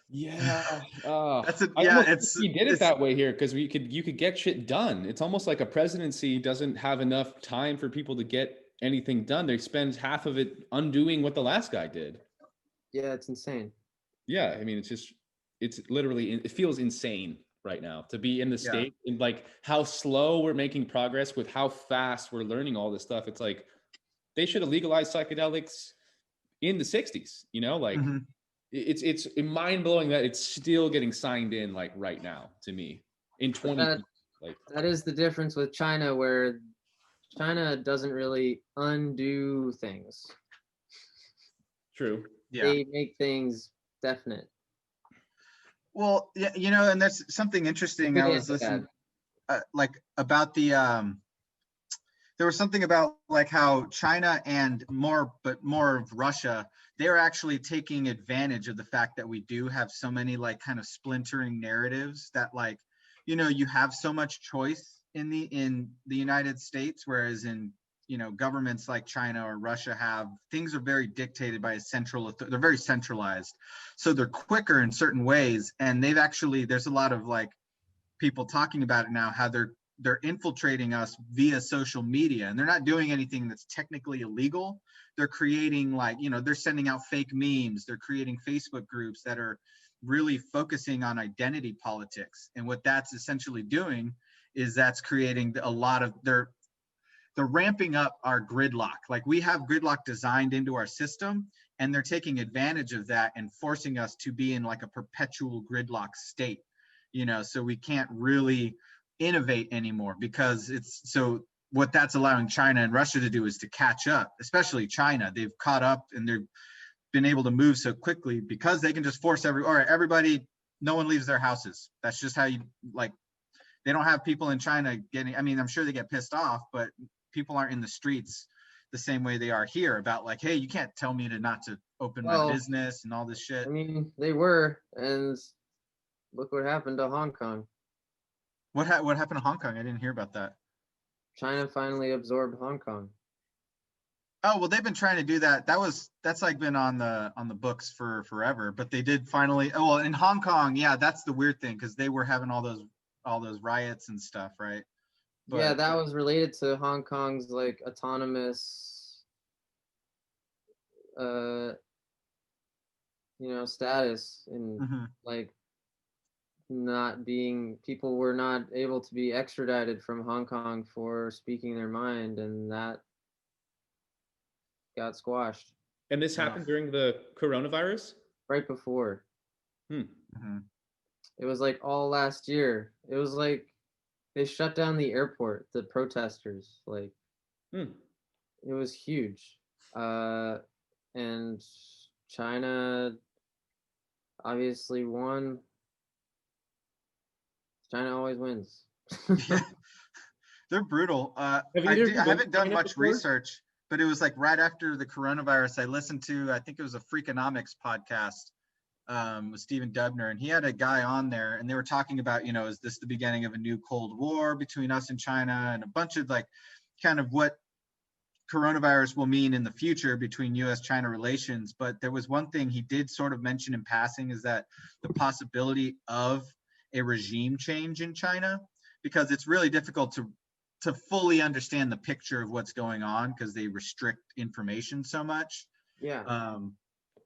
Yeah, That's a I yeah. almost It's wish we did it that way here because you could get shit done. It's almost like a presidency doesn't have enough time for people to get anything done. They spend half of it undoing what the last guy did. Yeah, it's insane. Yeah, I mean, it's literally, it feels insane right now to be in the yeah. state and like how slow we're making progress with how fast we're learning all this stuff. It's like they should have legalized psychedelics in the 60s, you know, like it's mind blowing that it's still getting signed in like right now to me in 20. Like that is the difference with China, where China doesn't really undo things. True. Yeah. They make things definite. Well, yeah, you know, and that's something interesting. I was listening, like about the there was something about like how China and more of Russia, they're actually taking advantage of the fact that we do have so many like kind of splintering narratives that like, you know, you have so much choice in the United States, whereas in, you know, governments like China or Russia have things are very dictated by a they're very centralized. So they're quicker in certain ways. And they've actually, there's a lot of like people talking about it now, how they're infiltrating us via social media, and they're not doing anything that's technically illegal. They're creating like, you know, they're sending out fake memes. They're creating Facebook groups that are really focusing on identity politics. And what that's essentially doing is that's creating a lot of they're ramping up our gridlock. Like we have gridlock designed into our system, and they're taking advantage of that and forcing us to be in like a perpetual gridlock state, you know, so we can't really innovate anymore because it's so what that's allowing China and Russia to do is to catch up, especially China. They've caught up and they've been able to move so quickly because they can just force all right, everybody, no one leaves their houses. That's just how you like, they don't have people in China getting, I mean, I'm sure they get pissed off, but people aren't in the streets the same way they are here about like, hey, you can't tell me not to open my business and all this shit. I mean, they were, and look what happened to Hong Kong. What happened to Hong Kong? I didn't hear about that. China finally absorbed Hong Kong. Oh, well, they've been trying to do that. That's like been on the books for forever, but they did finally. Oh, well, in Hong Kong, yeah, that's the weird thing because they were having all those riots and stuff, right? But, yeah, that was related to Hong Kong's like autonomous status and Mhm. like people were not able to be extradited from Hong Kong for speaking their mind, and that got squashed And this Oh. happened during the coronavirus? right before. Hmm. Mhm. It was like all last year. It was like they shut down the airport, the protesters. Like Hmm. it was huge. And China obviously won. China always wins. They're brutal. Have I either of you been haven't to done China much before? research, but it was like right after the coronavirus. I listened to, I think it was a Freakonomics podcast with Stephen Dubner, and he had a guy on there, and they were talking about, is this the beginning of a new Cold War between us and China, and a bunch of like kind of what coronavirus will mean in the future between U.S.-China relations. But there was one thing he did sort of mention in passing, is that the possibility of a regime change in China, because it's really difficult to fully understand the picture of what's going on because they restrict information so much. Yeah.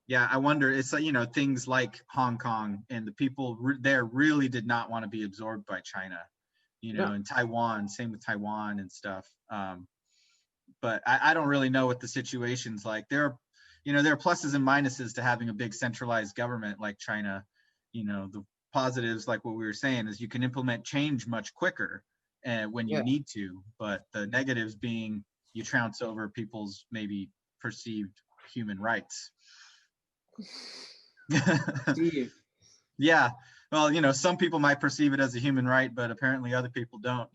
Yeah, I wonder, it's like, things like Hong Kong, and the people there really did not want to be absorbed by China, Yeah. and Taiwan, same with Taiwan and stuff. But I don't really know what the situation's like. There are pluses and minuses to having a big centralized government like China. The positives, like what we were saying, is you can implement change much quicker when you Yeah. need to. But the negatives being you trounce over people's maybe perceived human rights. Steve. Yeah. Well, some people might perceive it as a human right, but apparently other people don't.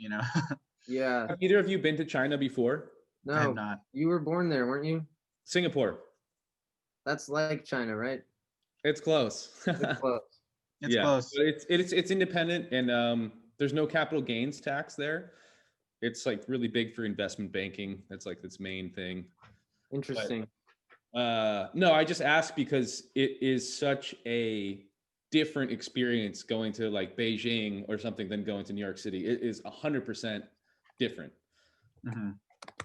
Yeah. Have either of you been to China before? I have No, not. you were born there, weren't you? Singapore. That's like China, right? It's close. It's close. It's Yeah, close. but it's independent, and there's no capital gains tax there. It's like really big for investment banking. That's like its main thing. Interesting. No, I just asked because it is such a different experience going to like Beijing or something than going to New York City. It is 100% different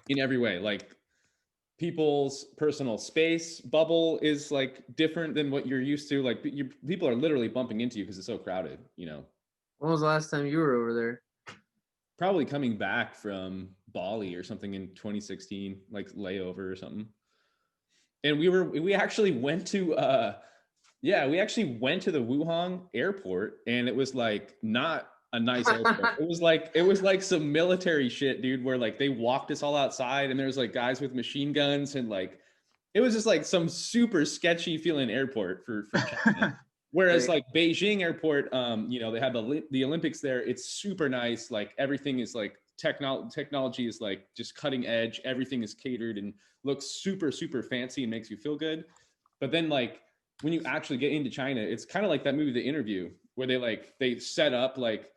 in every way. Like people's personal space bubble is like different than what you're used to. Like people are literally bumping into you because it's so crowded. When was the last time you were over there? Probably coming back from Bali or something in 2016, like layover or something. And we actually went to we actually went to the Wuhan airport, and it was like not a nice airport. It was like some military shit, dude, where like they walked us all outside, and there's like guys with machine guns, and like it was just like some super sketchy feeling airport for China. Whereas like Beijing airport, they have the Olympics there. It's super nice. Like everything is like technology is like just cutting edge. Everything is catered and looks super, super fancy and makes you feel good. But then like when you actually get into China, it's kind of like that movie, The Interview, where they set up like,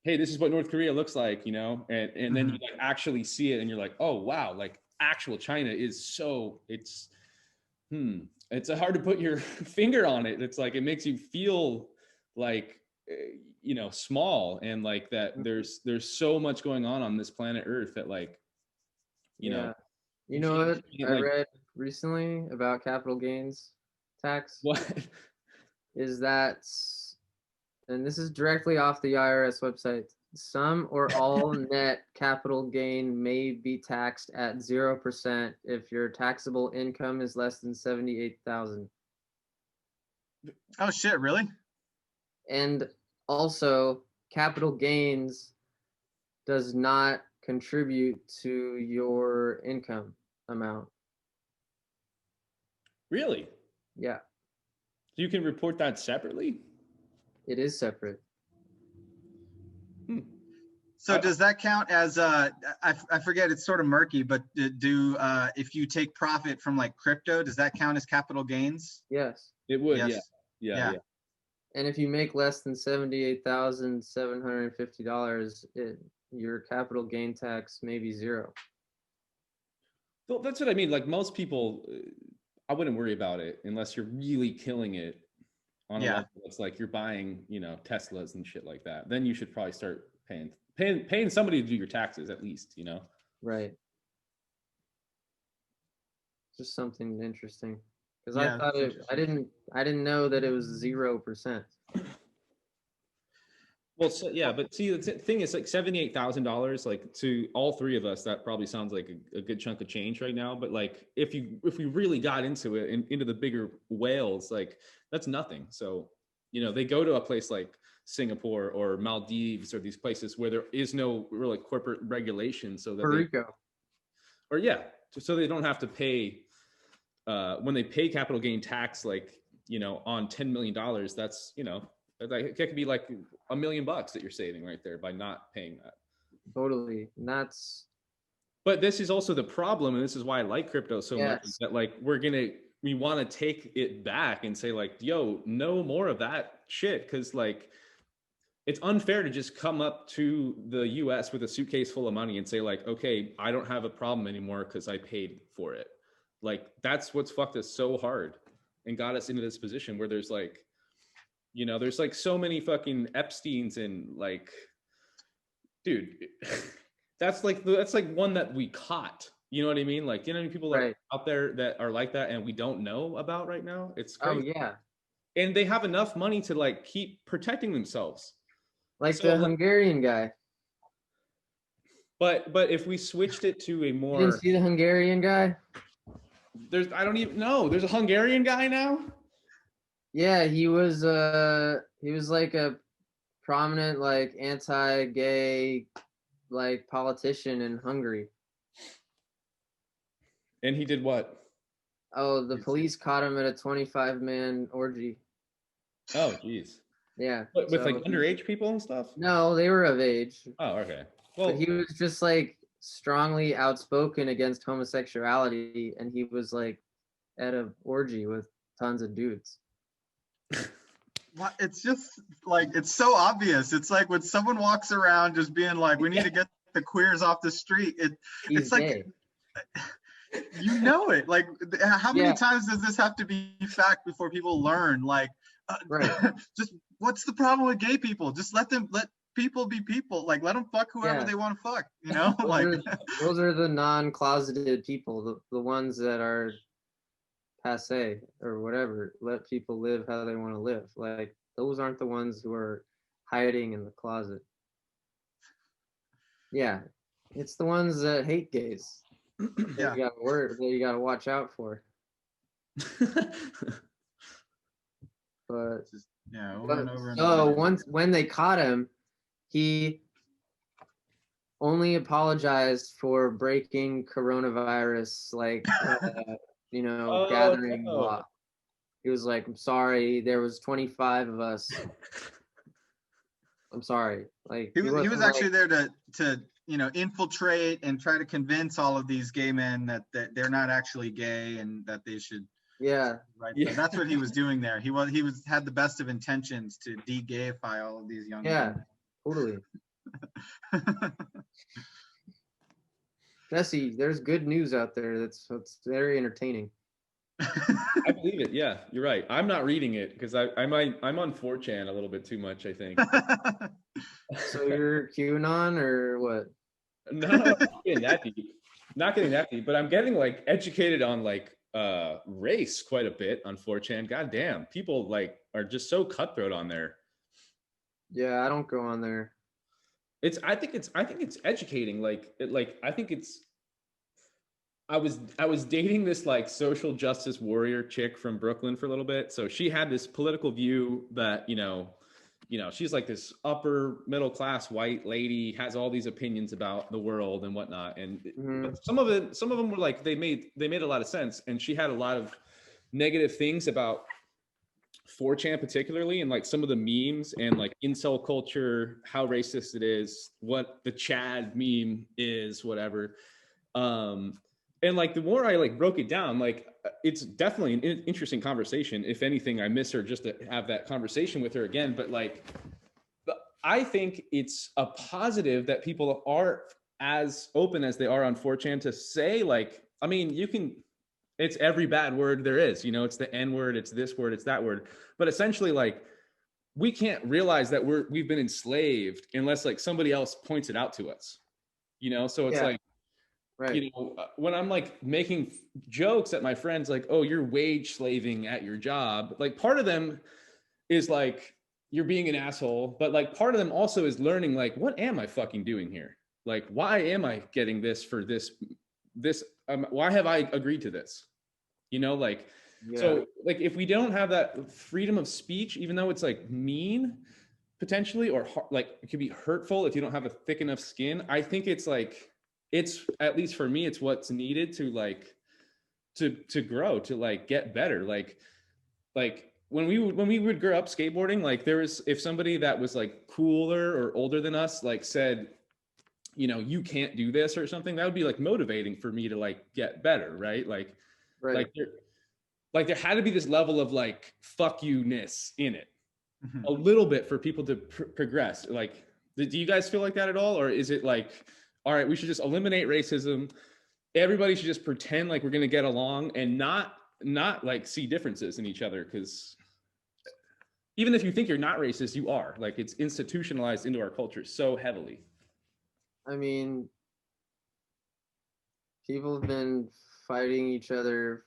hey, this is what North Korea looks like, and then you like actually see it and you're like, oh wow, like actual China is so it's hard to put your finger on it. It's like it makes you feel like small, and like that there's so much going on this planet Earth that like Yeah. You know what I read recently about capital gains tax? What? Is that, and this is directly off the IRS website, some or all net capital gain may be taxed at 0% if your taxable income is less than 78,000. Oh shit, really? And also, capital gains does not contribute to your income amount. Really? Yeah. So you can report that separately? It is separate. So does that count as I forget, it's sort of murky, but if you take profit from like crypto, does that count as capital gains? Yes. It would. Yes. Yeah. And if you make less than $78,750, your capital gain tax may be 0. Well, that's what I mean. Like most people, I wouldn't worry about it unless you're really killing it on a level that's like you're buying, Teslas and shit like that. Then you should probably start paying somebody to do your taxes at least, Right. Just something interesting. Because Yeah, I thought it's I didn't know that it was 0%. Well, so, yeah, but see, the thing is, like $78,000, like to all three of us, that probably sounds like a good chunk of change right now. But like, if we really got into it and into the bigger whales, like that's nothing. So, they go to a place like Singapore or Maldives or these places where there is no really corporate regulation, so that Puerto Rico. so they don't have to pay when they pay capital gain tax, like on $10 million. That's it could be like $1 million that you're saving right there by not paying that. Totally. And that's. But this is also the problem, and this is why I like crypto so much, is that like we want to take it back and say like, yo, no more of that shit, because like it's unfair to just come up to the US with a suitcase full of money and say like, okay, I don't have a problem anymore because I paid for it. Like that's what's fucked us so hard and got us into this position where there's like, there's like so many fucking Epsteins, and like, dude, that's like one that we caught. You know what I mean? Like, how many people are out there that are like that and we don't know about right now? It's crazy. Oh yeah. And they have enough money to like keep protecting themselves. Like the Hungarian guy. But if we switched it to a more, you didn't see the Hungarian guy? I don't even know. There's a Hungarian guy now? Yeah, he was like a prominent like anti-gay like politician in Hungary. And he did what? Oh, the police caught him at a 25-man orgy. Oh, geez. Yeah. With like underage people and stuff? No, they were of age. Oh, okay. Well, but he was just like strongly outspoken against homosexuality, and he was like at a orgy with tons of dudes. It's just like, it's so obvious. It's like when someone walks around just being like, we need to get the queers off the street. It's like, gay. It. Like, how many times does this have to be fact before people learn? Like, just what's the problem with gay people? Just let people be people. Like, let them fuck whoever they want to fuck. Those are the non-closeted people, the ones that are passe or whatever. Let people live how they want to live. Like, those aren't the ones who are hiding in the closet. Yeah, it's the ones that hate gays. Yeah, you gotta watch out for. But over and over. So when they caught him, he only apologized for breaking coronavirus, like gathering law. He was like, "I'm sorry, there was 25 of us. I'm sorry." Like he was actually there to infiltrate and try to convince all of these gay men that they're not actually gay and that they should. Yeah. Right. Yeah. So that's what he was doing there. He had the best of intentions to de-gayify all of these young men. Yeah, totally. Jesse, there's good news out there that's very entertaining. I believe it. Yeah, you're right. I'm not reading it because I'm on 4chan a little bit too much, I think. So you're QAnon or what? No, not getting that deep. Not getting that deep, but I'm getting like educated on like race quite a bit on 4chan. God damn, people like are just so cutthroat on there. Yeah, I don't go on there. I think it's educating. I was dating this like social justice warrior chick from Brooklyn for a little bit. So she had this political view that, she's like this upper middle class white lady, has all these opinions about the world and whatnot. And some of them were like, they made a lot of sense. And she had a lot of negative things about 4chan particularly, and like some of the memes and like incel culture, how racist it is, what the Chad meme is, whatever. And like the more I like broke it down, like it's definitely an interesting conversation. If anything, I miss her just to have that conversation with her again. But like, I think it's a positive that people are as open as they are on 4chan to say like, I mean, it's every bad word there is, it's the N word, it's this word, it's that word. But essentially like, we can't realize that we've been enslaved unless like somebody else points it out to us, so it's like, Right. when I'm like making jokes at my friends, like, oh, you're wage slaving at your job. Like part of them is like, you're being an asshole. But like part of them also is learning, like, what am I fucking doing here? Like, why am I getting this for this? Why have I agreed to this? Like, Yeah. so like if we don't have that freedom of speech, even though it's like mean potentially, or like it could be hurtful if you don't have a thick enough skin, I think it's like, it's, at least for me, it's what's needed to like to grow, to like get better. Like when we would grow up skateboarding, like there was, if somebody that was like cooler or older than us like said, you can't do this or something, that would be like motivating for me to like get better, right? Like Right. there had to be this level of like fuck you-ness in it, Mhm. a little bit, for people to progress. Like, do you guys feel like that at all? Or is it like, all right, we should just eliminate racism, everybody should just pretend like we're going to get along and not like see differences in each other? Because even if you think you're not racist, you are. Like, it's institutionalized into our culture so heavily. I mean, people have been fighting each other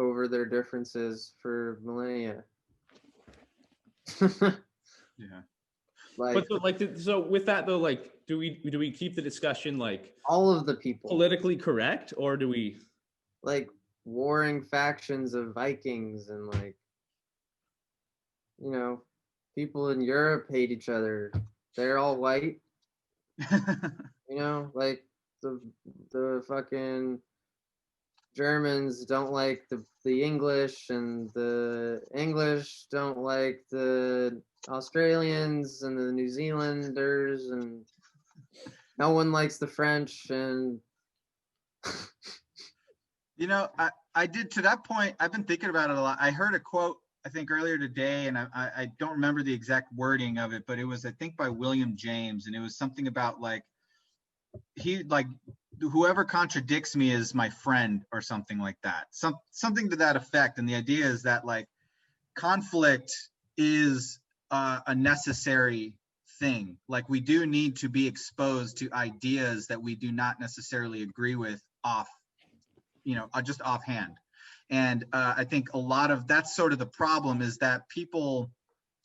over their differences for millennia. Yeah. Like, so with that though, like, do we keep the discussion like all of the people, politically correct, or do we like warring factions of Vikings, and like, people in Europe hate each other. They're all white, like the fucking Germans don't like the English, and the English don't like the Australians and the New Zealanders, and no one likes the French. And I did, to that point, I've been thinking about it a lot. I heard a quote, I think earlier today, and I don't remember the exact wording of it, but it was, I think, by William James, and it was something about like, whoever contradicts me is my friend, or something like that. Something to that effect. And the idea is that like conflict is a necessary thing. Like, we do need to be exposed to ideas that we do not necessarily agree with just offhand. And I think a lot of that's sort of the problem, is that people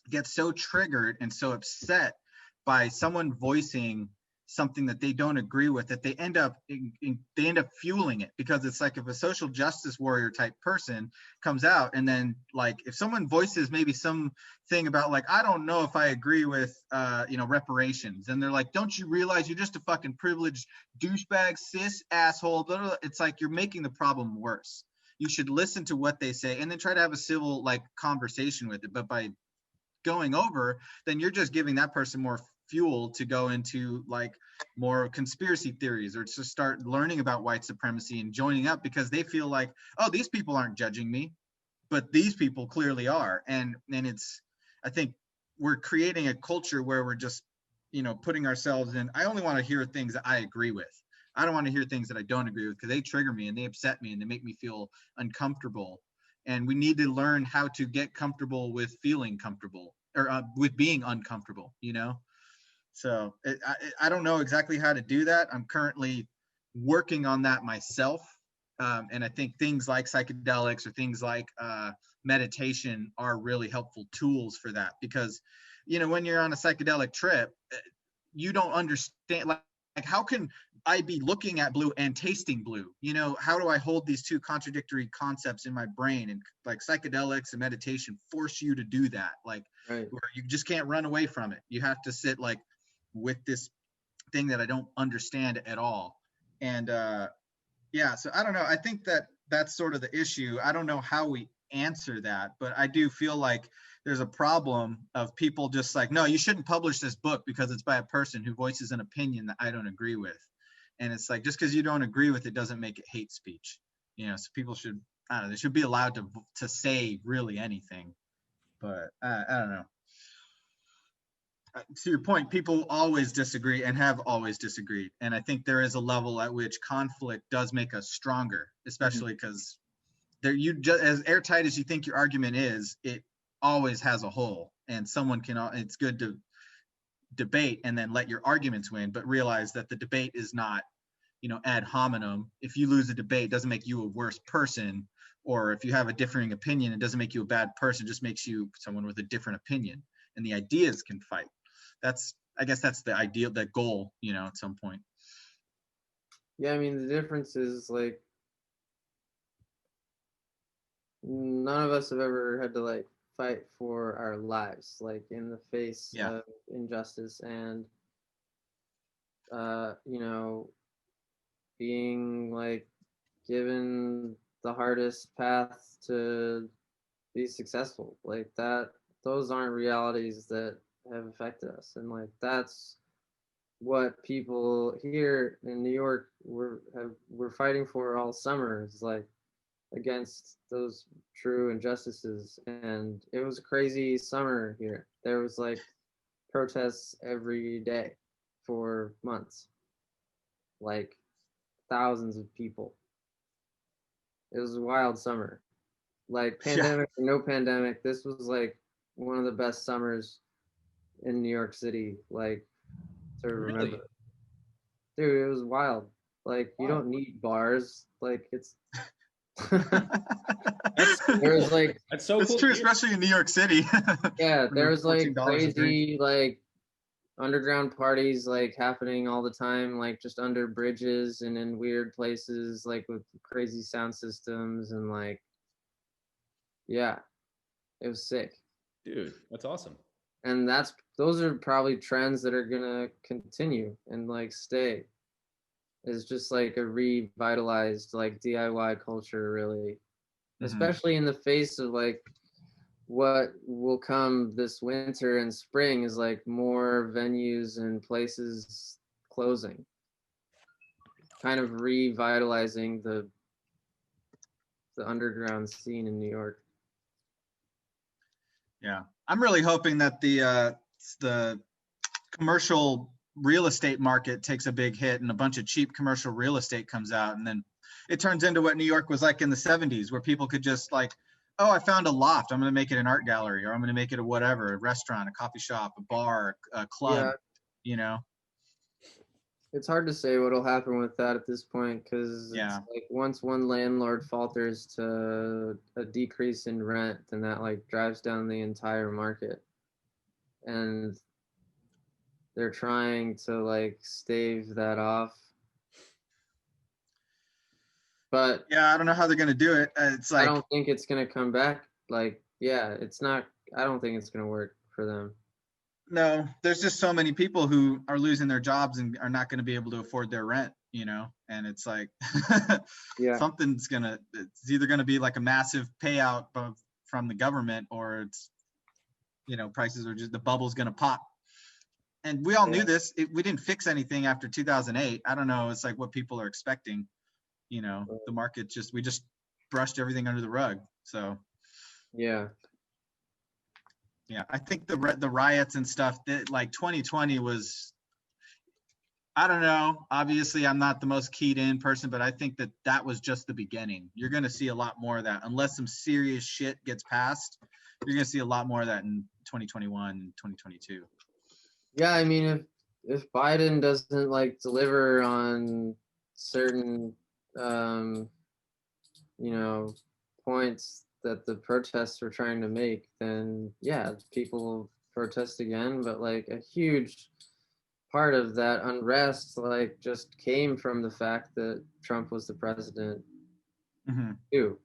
get so triggered and so upset by someone voicing something that they don't agree with, that they end up fueling it. Because it's like, if a social justice warrior type person comes out, and then like if someone voices maybe something about like, I don't know if I agree with reparations, and they're like, don't you realize you're just a fucking privileged douchebag, cis asshole, blah, blah, blah. It's like, you're making the problem worse. You should listen to what they say and then try to have a civil like conversation with it. But by going over, then you're just giving that person more fuel to go into like more conspiracy theories, or to start learning about white supremacy and joining up, because they feel like, oh, these people aren't judging me, but these people clearly are. And it's, I think we're creating a culture where we're just putting ourselves in, I only want to hear things that I agree with. I don't want to hear things that I don't agree with, because they trigger me and they upset me and they make me feel uncomfortable. And we need to learn how to get comfortable with feeling comfortable, or with being uncomfortable, So I don't know exactly how to do that. I'm currently working on that myself. And I think things like psychedelics, or things like meditation, are really helpful tools for that. Because, when you're on a psychedelic trip, you don't understand, like how can I be looking at blue and tasting blue? How do I hold these two contradictory concepts in my brain? And like psychedelics and meditation force you to do that, like, right. where you just can't run away from it. You have to sit like with this thing that I don't understand at all. And so I don't know. I think that's sort of the issue. I don't know how we answer that, but I do feel like there's a problem of people just like, no, you shouldn't publish this book because it's by a person who voices an opinion that I don't agree with. And it's like, just because you don't agree with it doesn't make it hate speech. So people should, I don't know, they should be allowed to say really anything. But I don't know. To your point, people always disagree and have always disagreed. And I think there is a level at which conflict does make us stronger, especially because as airtight as you think your argument is, it always has a hole, and it's good to debate and then let your arguments win, but realize that the debate is not ad hominem. If you lose a debate, it doesn't make you a worse person, or if you have a differing opinion, it doesn't make you a bad person, it just makes you someone with a different opinion, and the ideas can fight. I guess that's the ideal, that goal, at some point. Yeah, I mean, the difference is like none of us have ever had to like fight for our lives, like in the face of injustice and being like given the hardest path to be successful. Like that, those aren't realities that have affected us, and like that's what people here in New York were fighting for all summer, is like against those true injustices. And it was a crazy summer here. There was like protests every day for months, like thousands of people. It was a wild summer. Like pandemic or no pandemic, this was like one of the best summers in New York City, like to remember. Really? Dude, it was wild. Like you don't need bars. Like it's there was like that's so it's cool. true, especially in New York City. Yeah, there was like $14 crazy like underground parties like happening all the time, like just under bridges and in weird places, like with crazy sound systems and like yeah, it was sick. Dude, that's awesome. And those are probably trends that are gonna continue and like stay. It's just like a revitalized like DIY culture, really, especially in the face of like what will come this winter and spring is like more venues and places closing, kind of revitalizing the underground scene in New York. Yeah, I'm really hoping that the commercial real estate market takes a big hit and a bunch of cheap commercial real estate comes out, and then it turns into what New York was like in the 70s, where people could just like, oh, I found a loft, I'm going to make it an art gallery, or I'm going to make it a whatever, a restaurant, a coffee shop, a bar, a club, It's hard to say what'll happen with that at this point, because it's like once one landlord falters to a decrease in rent, then that like drives down the entire market. And they're trying to like stave that off. But yeah, I don't know how they're going to do it. It's like, I don't think it's going to come back. Like, yeah, it's not, I don't think it's going to work for them. No, there's just so many people who are losing their jobs and are not going to be able to afford their rent, and it's like it's either going to be like a massive payout from the government, or it's, prices are just, the bubble's going to pop. And we all knew this. We didn't fix anything after 2008. I don't know. It's like what people are expecting, the market we just brushed everything under the rug. So, yeah, I think the riots and stuff that like 2020 was, I don't know. Obviously, I'm not the most keyed in person, but I think that was just the beginning. You're going to see a lot more of that unless some serious shit gets passed. You're going to see a lot more of that in 2021 and 2022. Yeah, I mean, if Biden doesn't like deliver on certain points that the protests were trying to make, then yeah, people protest again. But like a huge part of that unrest like just came from the fact that Trump was the president too,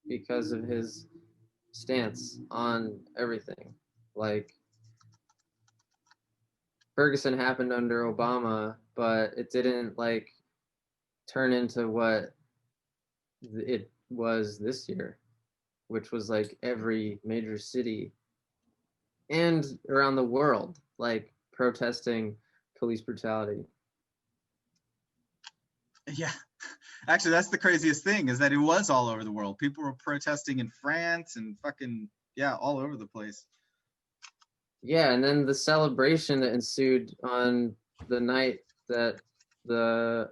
because of his stance on everything. Like Ferguson happened under Obama, but it didn't like turn into what it was this year, which was like every major city and around the world like protesting police brutality. Yeah, actually, that's the craziest thing, is that it was all over the world. People were protesting in France and fucking all over the place. Yeah, and then the celebration that ensued on the night that the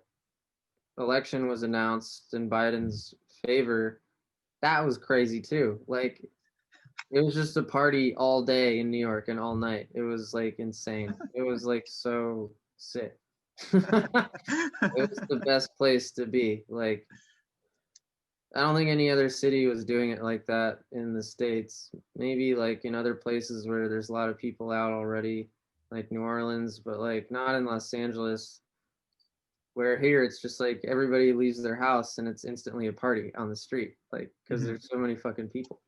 election was announced in Biden's favor, that was crazy too. Like it was just a party all day in New York and all night. It was like insane. It was like so sick. It was the best place to be. Like, I don't think any other city was doing it like that in the States. Maybe like in other places where there's a lot of people out already, like New Orleans, but like not in Los Angeles, where here it's just like everybody leaves their house and it's instantly a party on the street, like because there's so many fucking people.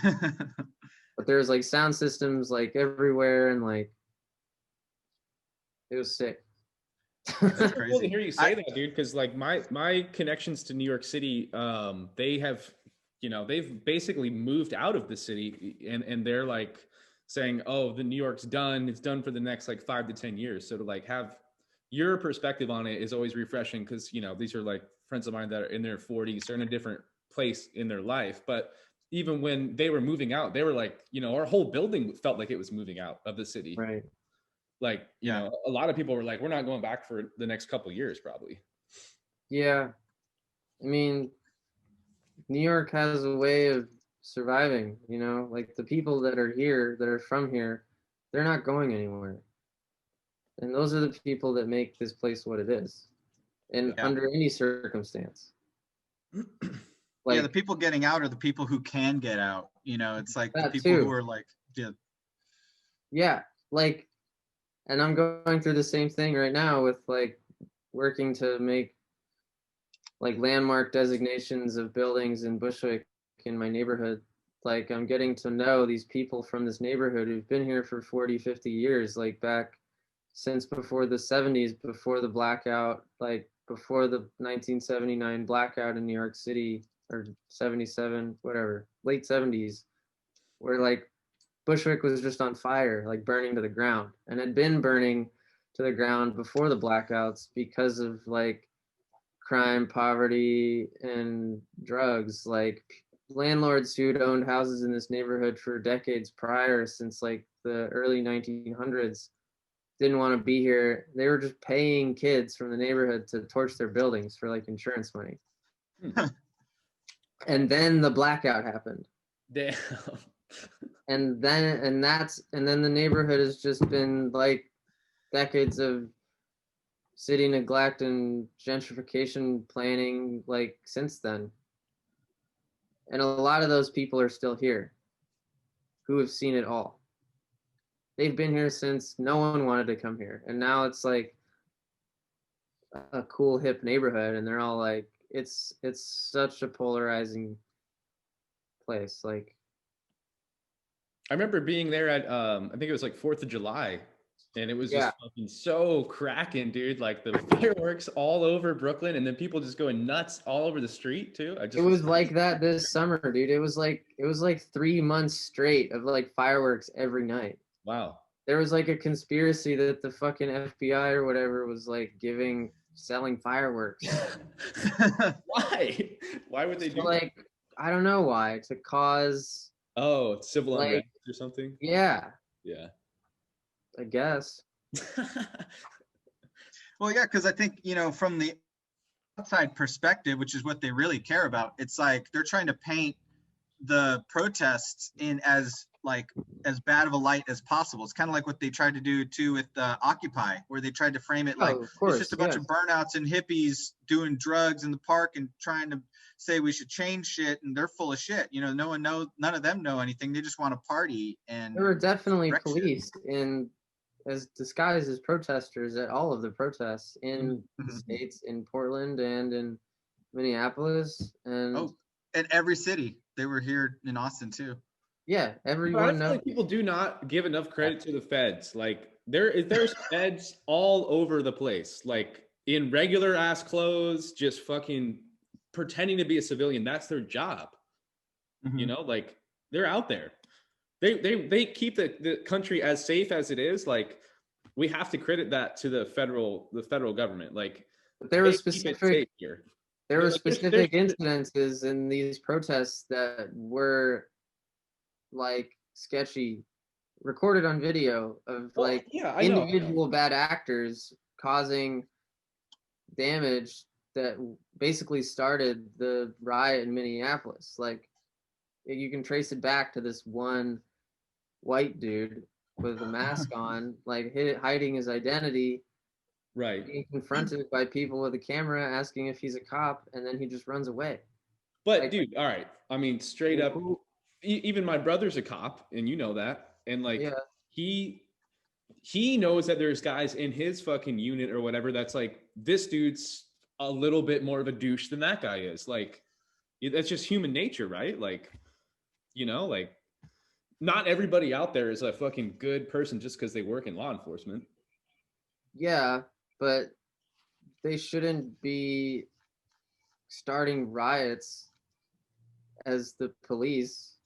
But there's like sound systems like everywhere, and like it was sick. It's cool to hear you say that, dude, because like my connections to New York City, they have, they've basically moved out of the city, and they're like saying, oh, the New York's done, it's done for the next like 5 to 10 years. So to like have your perspective on it is always refreshing, because these are like friends of mine that are in their 40s, they're in a different place in their life. But even when they were moving out, they were like, our whole building felt like it was moving out of the city. Right. Like, a lot of people were like, we're not going back for the next couple of years, probably. Yeah. I mean, New York has a way of surviving, like the people that are here, that are from here, they're not going anywhere. And those are the people that make this place what it is, and under any circumstance. Like, the people getting out are the people who can get out. It's like the people who are like, like, and I'm going through the same thing right now with like working to make like landmark designations of buildings in Bushwick in my neighborhood. Like, I'm getting to know these people from this neighborhood who've been here for 40, 50 years, like back since before the 70s, before the blackout, like before the 1979 blackout in New York City, or 77, whatever, late 70s, where like Bushwick was just on fire, like burning to the ground, and had been burning to the ground before the blackouts because of like crime, poverty, and drugs. Like landlords who'd owned houses in this neighborhood for decades prior, since like the early 1900s, didn't want to be here. They were just paying kids from the neighborhood to torch their buildings for like insurance money. And then the blackout happened. Damn. And then the neighborhood has just been like decades of city neglect and gentrification planning like since then. And a lot of those people are still here who have seen it all. They've been here since no one wanted to come here. And now it's like a cool hip neighborhood, and they're all like, it's such a polarizing place. Like, I remember being there at I think it was like 4th of July, and it was just fucking so cracking, dude. Like the fireworks all over Brooklyn, and then people just going nuts all over the street too. It was like that this summer, dude. It was like 3 months straight of like fireworks every night. Wow. There was like a conspiracy that the fucking FBI or whatever was like selling fireworks. Why? Why would they do like that? I don't know why. To cause civil unrest or something? Yeah. Yeah. I guess. Well, yeah, because I think, from the outside perspective, which is what they really care about, it's like they're trying to paint the protests in as bad of a light as possible. It's kind of like what they tried to do too with Occupy, where they tried to frame it like it's just a bunch of burnouts and hippies doing drugs in the park and trying to say we should change shit, and they're full of shit. None of them know anything. They just want to party. And there were definitely police as disguised as protesters at all of the protests in the States, in Portland and in Minneapolis, and every city. They were here in Austin too. Yeah, everyone knows. Like people do not give enough credit to the feds. Like there's feds all over the place, like in regular ass clothes, just fucking pretending to be a civilian. That's their job. Like they're out there. They keep the country as safe as it is. Like we have to credit that to the federal government. Like there were specific incidences in these protests that were like sketchy, recorded on video of individual bad actors causing damage that basically started the riot in Minneapolis. Like, you can trace it back to this one white dude with a mask on, like hiding his identity, Right. being confronted by people with a camera asking if he's a cop, and then he just runs away. But Like, dude, all right. I mean, straight up, who, even my brother's a cop, and you know that. And like yeah, he knows that there's guys in his fucking unit or whatever that's like, this dude's a little bit more of a douche than that guy is. Like, that's just human nature, right? Like, like not everybody out there is a fucking good person just because they work in law enforcement. yeah, but they shouldn't be starting riots as the police.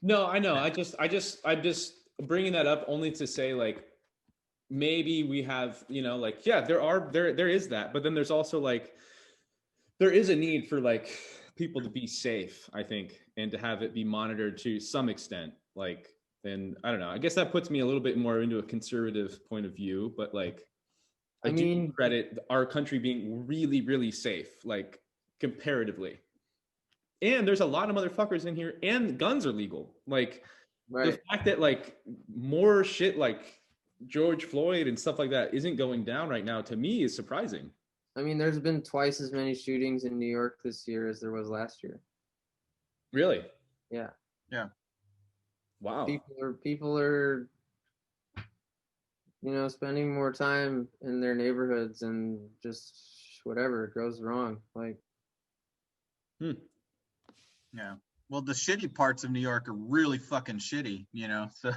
No, I know. I'm just bringing that up only to say, like, maybe we have, like, yeah, there is that, but then there's also like, there is a need for like people to be safe, I think, and to have it be monitored to some extent. Like, then I don't know. I guess that puts me a little bit more into a conservative point of view, but like, I I do mean, credit our country being really, really safe, like comparatively. And there's a lot of motherfuckers in here, and guns are legal. Like, the right. fact that like more shit like George Floyd and stuff like that isn't going down right now, to me, is surprising. I mean, there's been twice as many shootings in New York this year as there was last year. Really? Yeah. Yeah. Wow. People are spending more time in their neighborhoods, and just whatever goes wrong. Like, Yeah. Well, the shitty parts of New York are really fucking shitty, So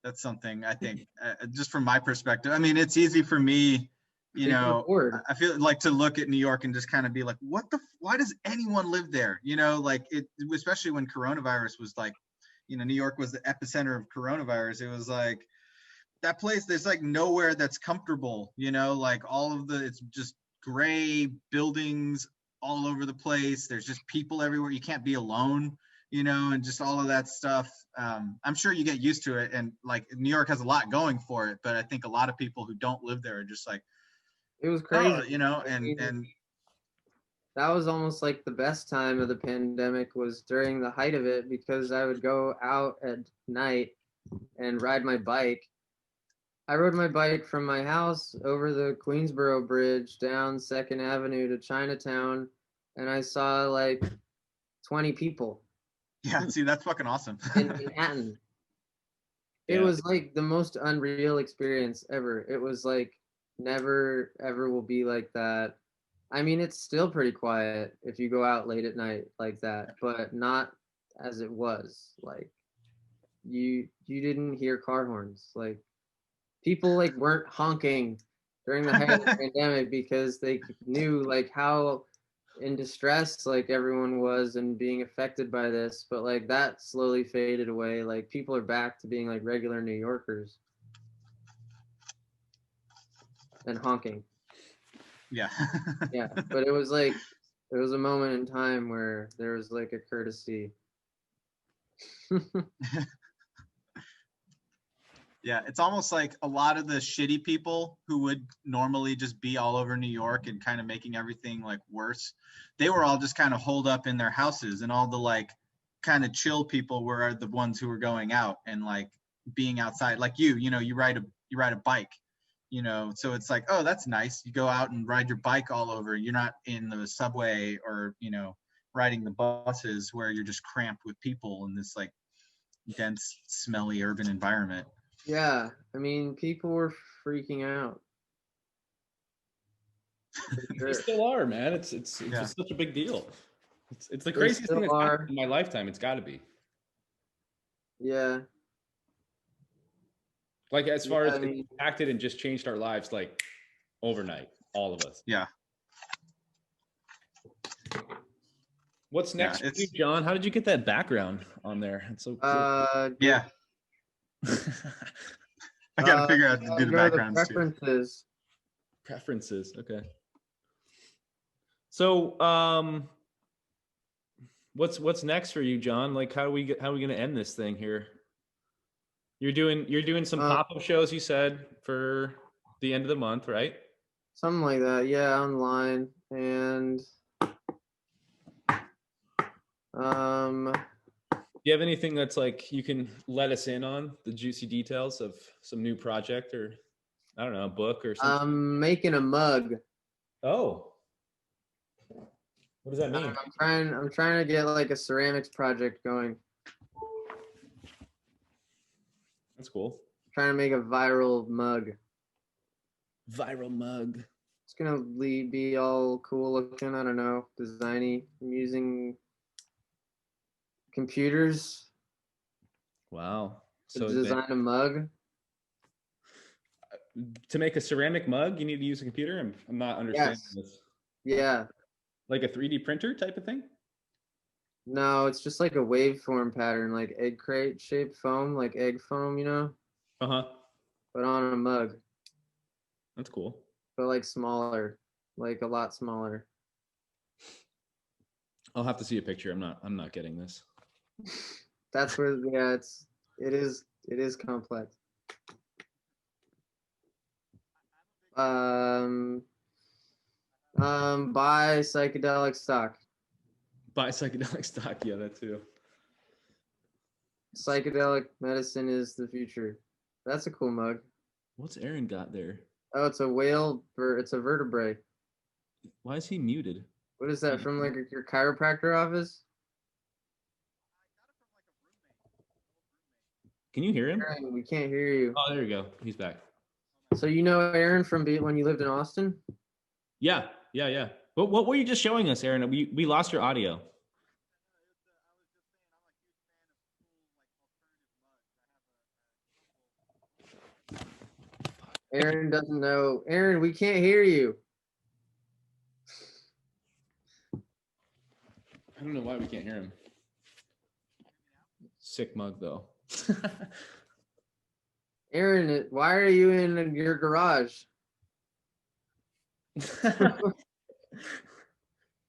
that's something I think, just from my perspective. I mean, it's easy for me, people are bored. I feel like to look at New York and just kind of be like, why does anyone live there? Like especially when coronavirus was like, New York was the epicenter of coronavirus. It was like that place, there's like nowhere that's comfortable, like it's just gray buildings all over the place. There's just people everywhere. You can't be alone, and just all of that stuff. I'm sure you get used to it. And like New York has a lot going for it, but I think a lot of people who don't live there are just like, It was crazy. and That was almost like the best time of the pandemic was during the height of it, because I would go out at night and ride my bike. I rode my bike from my house over the Queensboro Bridge down 2nd Avenue to Chinatown, and I saw like 20 people yeah, see, that's fucking awesome. in Manhattan. It was like the most unreal experience ever. It was like never ever will be like that. I mean, it's still pretty quiet if you go out late at night like that, but not as it was. Like, you didn't hear car horns. Like, people like weren't honking during the height of the pandemic because they knew like how in distress like everyone was and being affected by this. But like that slowly faded away. Like, people are back to being like regular New Yorkers and honking. Yeah. Yeah, but it was a moment in time where there was like a courtesy. Yeah, it's almost like a lot of the shitty people who would normally just be all over New York and kind of making everything like worse, they were all just kind of holed up in their houses, and all the like kind of chill people were the ones who were going out and like being outside. Like you ride a bike, so it's like, oh, that's nice. You go out and ride your bike all over. You're not in the subway or riding the buses where you're just cramped with people in this like dense, smelly urban environment. Yeah, I mean, people were freaking out. They still are, man. It's Yeah. just such a big deal. It's the They craziest thing still that's are. happened in my lifetime. It's got to be. Yeah. Like, as far as I it mean, impacted and just changed our lives, like overnight, all of us. Yeah. What's next Yeah, for you, John? How did you get that background on there? It's so yeah. I gotta figure out how to do the go to backgrounds too. preferences. Preferences. Okay. So, what's next for you, John? Like, how are we gonna end this thing here? You're doing some pop-up shows, you said, for the end of the month, right? Something like that, yeah, online. And do you have anything that's like you can let us in on, the juicy details of some new project or? I don't know, a book or something? I'm making a mug. Oh. What does that mean? I'm trying to get like a ceramics project going. That's cool. Trying to make a viral mug. Viral mug. It's gonna be all cool looking. I don't know, designy. I'm using computers Wow. to So design a mug. to make a ceramic mug, you need to use a computer. I'm not understanding this. Yeah. Like a 3D printer type of thing? No, it's just like a waveform pattern, like egg crate shaped foam, like egg foam, you know, Uh-huh. but on a mug, That's cool. but like smaller, like a lot smaller. I'll have to see a picture. I'm not getting this. That's where, yeah, it is complex. Buy psychedelic stock. Buy psychedelic stock. Yeah, that too. Psychedelic medicine is the future. That's a cool mug. What's Aaron got there? Oh, it's a whale. It's a vertebrae. Why is he muted? What is that from? Like your chiropractor office? Can you hear him? Aaron, we can't hear you. Oh, there you go. He's back. So you know Aaron from when you lived in Austin? Yeah. What were you just showing us, Aaron? We lost your audio. Aaron doesn't know. Aaron, we can't hear you. I don't know why we can't hear him. Sick mug though. Aaron, why are you in your garage?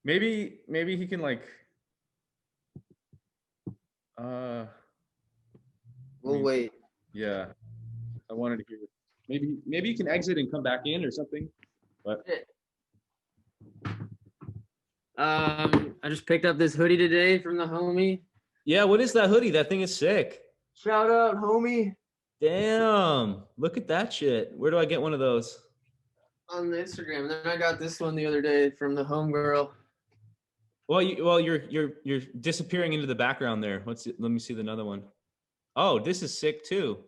maybe he can like We'll wait. Yeah. I wanted to hear it. Maybe you can exit and come back in or something. But I just picked up this hoodie today from the homie. yeah, what is that hoodie? That thing is sick. Shout out, homie. Damn. Look at that shit. Where do I get one of those? On the Instagram. And then I got this one the other day from the homegirl. Well, you're disappearing into the background there. Let me see another one. Oh, this is sick too.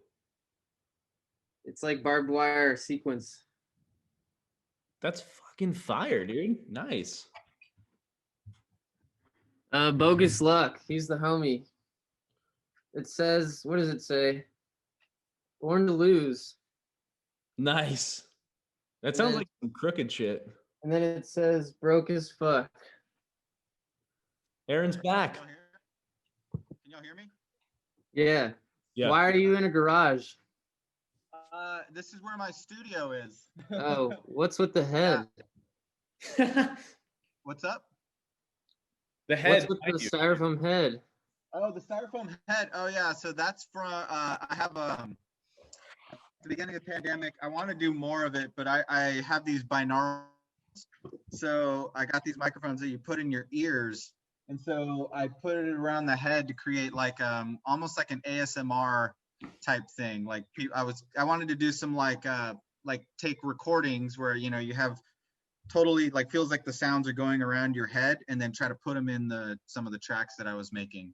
It's like barbed wire sequence. That's fucking fire, dude. Nice. Bogus Luck. He's the homie. It says, what does it say? Born to lose. Nice. That sounds like some crooked shit. And then it says broke as fuck. Aaron's back. Can y'all hear me? Yeah. Yeah. Why are you in a garage? This is where my studio is. Oh, what's with the head? What's up? The head. What's with the styrofoam head? Oh, the styrofoam head. Oh yeah, so that's from I have at the beginning of the pandemic, I want to do more of it, but I have these binaurals. So I got these microphones that you put in your ears, and so I put it around the head to create like almost like an ASMR type thing. Like I wanted to do some like take recordings where you have totally like feels like the sounds are going around your head, and then try to put them in some of the tracks that I was making.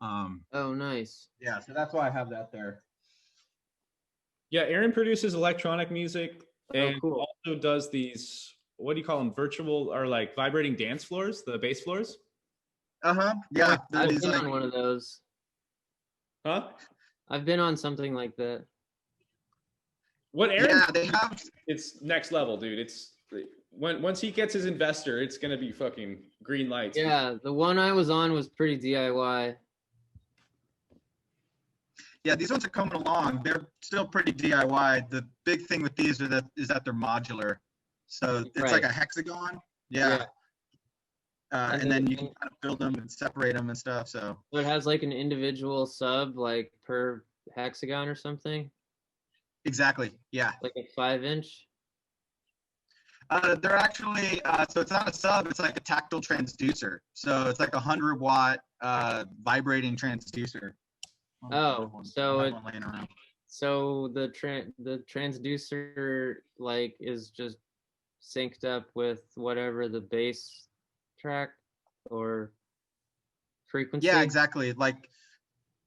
Oh, nice. Yeah, so that's why I have that there. Yeah, Aaron produces electronic music and cool. also does these, what do you call them, virtual or like vibrating dance floors, the bass floors? Yeah. I've been on one of those. Huh? I've been on something like that. What Aaron? Yeah, they have. It's next level, dude. It's once he gets his investor, it's gonna be fucking green lights. Yeah, the one I was on was pretty DIY. Yeah, these ones are coming along. They're still pretty DIY. The big thing with these is that they're modular. So it's like a hexagon. Yeah. And then you can kind of build them and separate them and stuff. So it has like an individual sub, like per hexagon or something. Exactly. Yeah. Like a 5-inch. They're actually so it's not a sub. It's like a tactile transducer. So it's like 100-watt vibrating transducer. Oh, so So the transducer like is just synced up with whatever the bass track or frequency. Yeah, exactly. Like,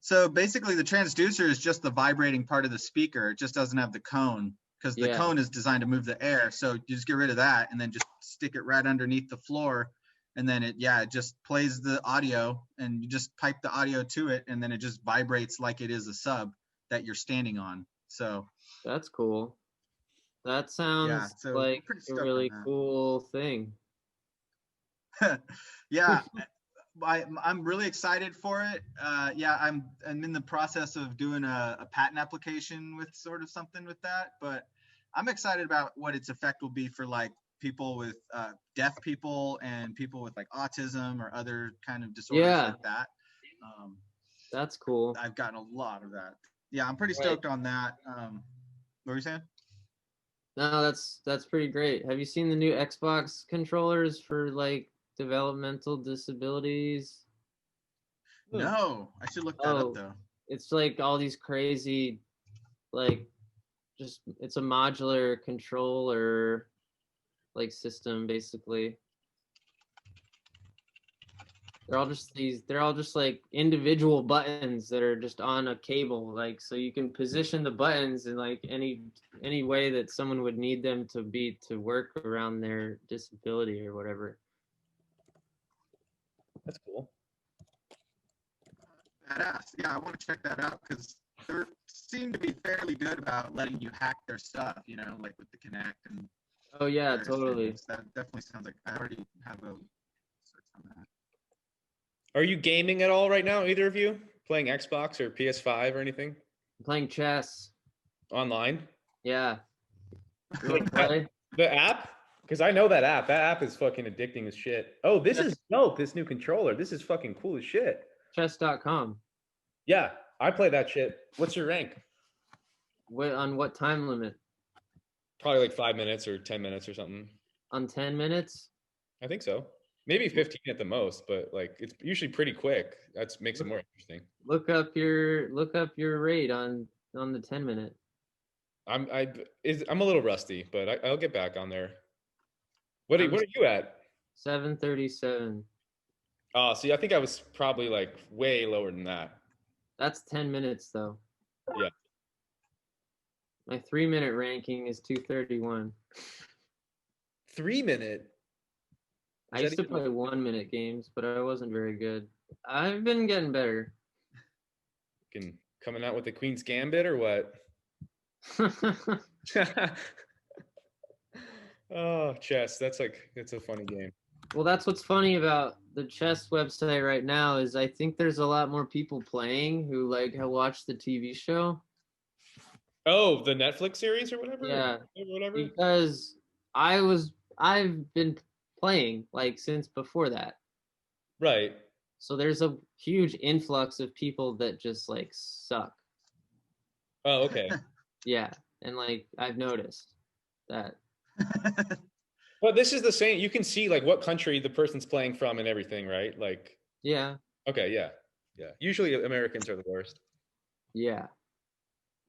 so basically the transducer is just the vibrating part of the speaker. It just doesn't have the cone, because the cone is designed to move the air. So you just get rid of that and then just stick it right underneath the floor. And then it just plays the audio, and you just pipe the audio to it, and then it just vibrates like it is a sub that you're standing on. So that's cool. That sounds so like a really cool thing. Yeah, I'm really excited for it. I'm in the process of doing a patent application with sort of something with that, but I'm excited about what its effect will be for like people with deaf people and people with like autism or other kind of disorders like that. That's cool. I've gotten a lot of that. Yeah, I'm pretty stoked on that. What were you saying? No, that's pretty great. Have you seen the new Xbox controllers for like developmental disabilities? No, I should look that up though. It's like all these crazy, like, just it's a modular controller like system basically. They're all just like individual buttons that are just on a cable, like, so you can position the buttons in like any way that someone would need them to be to work around their disability or whatever. That's cool. Badass. Yeah, I want to check that out because they seem to be fairly good about letting you hack their stuff, you know, like with the Kinect and. Oh yeah, totally. Things. That definitely sounds like I already have a search on that. Are you gaming at all right now, either of you? Playing Xbox or PS5 or anything? I'm playing chess. Online? Yeah. You want to play? The app? Because I know that app. That app is fucking addicting as shit. Oh, this is dope, this new controller. This is fucking cool as shit. Chess.com. Yeah, I play that shit. What's your rank? On what time limit? Probably like 5 minutes or 10 minutes or something. On 10 minutes? I think so. Maybe 15 at the most, but like it's usually pretty quick. That makes it more interesting. Look up your rate on the 10-minute. I'm a little rusty, but I'll get back on there. What are you at? 737. Oh, see, I think I was probably like way lower than that. That's 10 minutes though. Yeah. My 3-minute ranking is 231. 3-minute? I used to play 1-minute games, but I wasn't very good. I've been getting better. Coming out with the Queen's Gambit or what? Oh, chess. That's a funny game. Well, that's what's funny about the chess website right now is I think there's a lot more people playing who like have watched the TV show. Oh, the Netflix series or whatever? Yeah. Or whatever? Because I've been playing like since before that. Right. So there's a huge influx of people that just like suck. Oh, okay. Yeah. And like I've noticed that. Well, this is the same. You can see like what country the person's playing from and everything, right? Like. Yeah. Okay. Yeah. Yeah. Usually Americans are the worst. Yeah.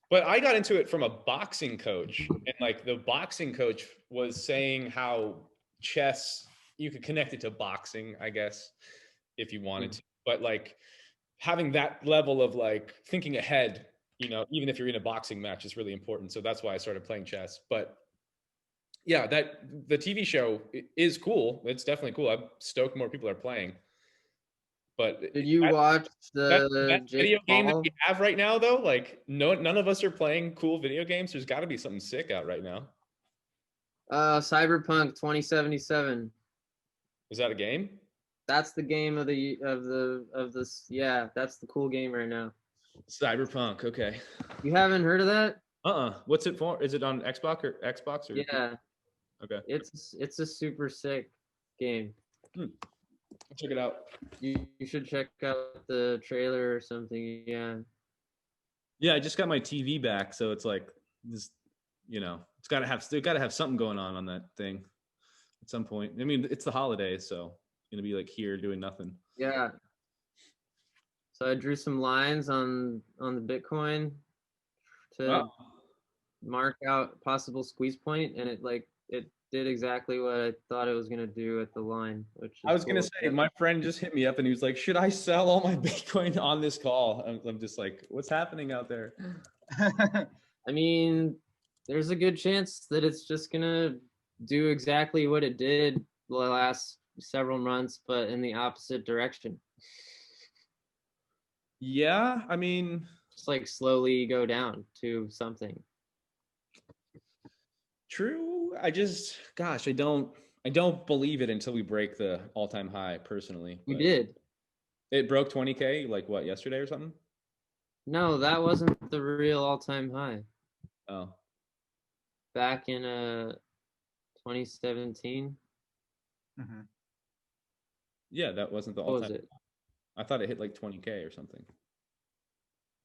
But I got into it from a boxing coach, and like the boxing coach was saying how chess, you could connect it to boxing, I guess, if you wanted to. But like having that level of like thinking ahead, you know, even if you're in a boxing match is really important. So that's why I started playing chess. But yeah, the TV show is cool. It's definitely cool. I'm stoked more people are playing. But did you watch the video game that we have right now though? Like none of us are playing cool video games. There's got to be something sick out right now. Cyberpunk 2077. Is that a game? That's the game of this. Yeah, that's the cool game right now. Cyberpunk. Okay. You haven't heard of that? What's it for? Is it on Xbox or? Yeah. Okay. It's a super sick game. I'll check it out. You should check out the trailer or something. Yeah. Yeah, I just got my TV back, so it's like this. You know, it's got to have something going on that thing at some point. I mean, it's the holidays, so it's gonna be like here doing nothing. Yeah. So I drew some lines on the Bitcoin to Wow. mark out possible squeeze point, and it did exactly what I thought it was gonna do at the line, which is I was cool. gonna say, my friend just hit me up and he was like, "Should I sell all my Bitcoin on this call?" I'm just like, "What's happening out there?" I mean, there's a good chance that it's just gonna do exactly what it did the last several months, but in the opposite direction. Yeah, I mean, Just like slowly go down to something. true. Gosh, I don't believe it until we break the all-time high personally. You But did. it broke 20K like what, yesterday or something? No, that wasn't the real all-time high. Oh, Back in 2017. Mm-hmm. yeah, that wasn't the What was all-time. it? I thought it hit like 20K or something.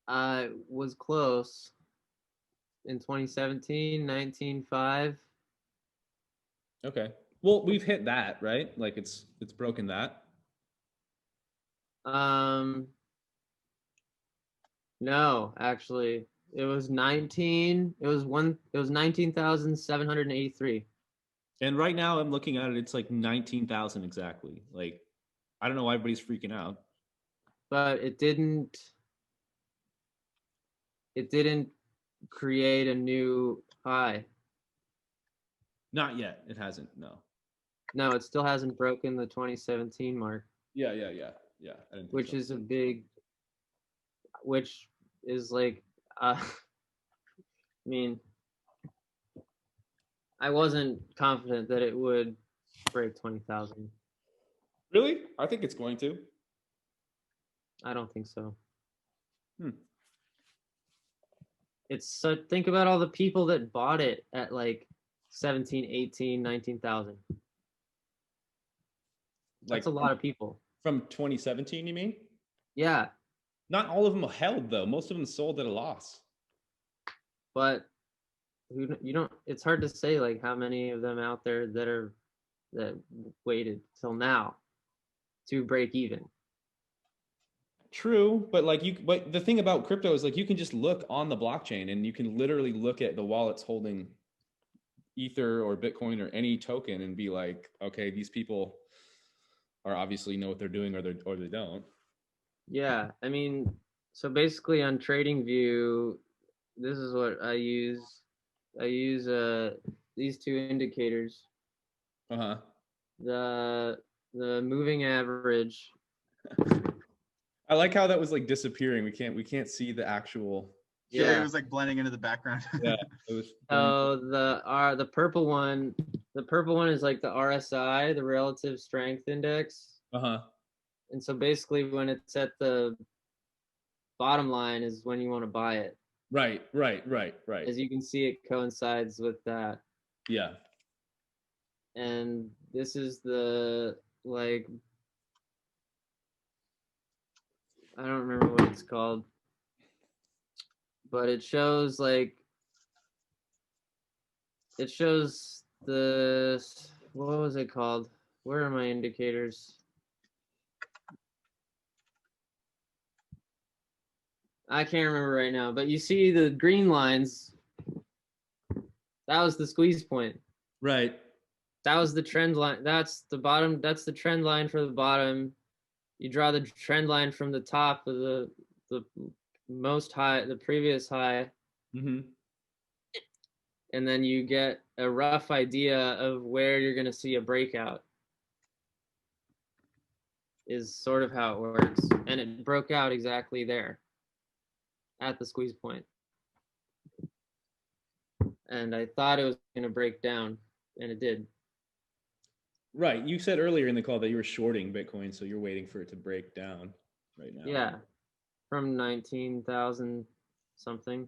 I was close in 2017, 19.5. Okay. Well, we've hit that, right? Like it's broken that. No, actually, it was 19,783. And right now I'm looking at it, it's like 19,000 exactly. Like I don't know why everybody's freaking out. But it didn't create a new high. Not yet. It hasn't. No. No, it still hasn't broken the 2017 mark, Yeah. I didn't think which so. is which is like, I mean, I wasn't confident that it would break 20,000. Really? I think it's going to. I don't think so. Hmm. It's so, think about all the people that bought it at like 17, 18, 19,000. Like That's a lot of people. from 2017, you mean? Yeah, Not all of them held though. Most of them sold at a loss. but you don't. It's hard to say like how many of them out there that waited till now to break even. True, but but the thing about crypto is like you can just look on the blockchain and you can literally look at the wallets holding Ether or Bitcoin or any token and be like, okay, these people are obviously know what they're doing or they don't. Yeah, I mean, so basically on TradingView, this is what I use. I use these two indicators. Uh-huh. The moving average. I like how that was like disappearing. We can't see the actual. Yeah, it was like blending into the background. Yeah, it was. So the purple one is like the RSI, the relative strength index. Uh-huh. And so basically when it's at the bottom line is when you want to buy it. Right. As you can see, it coincides with that. Yeah. And this is the like, I don't remember what it's called, but it shows the, what was it called? Where are my indicators? I can't remember right now, but you see the green lines. That was the squeeze point. Right. That was the trend line. That's the bottom. That's the trend line for the bottom. You draw the trend line from the top of the most high, the previous high. Mm-hmm. And then you get a rough idea of where you're going to see a breakout. Is sort of how it works. And it broke out exactly there at the squeeze point. And I thought it was going to break down, and it did. Right. You said earlier in the call that you were shorting Bitcoin, so you're waiting for it to break down right now. Yeah, from 19,000 something.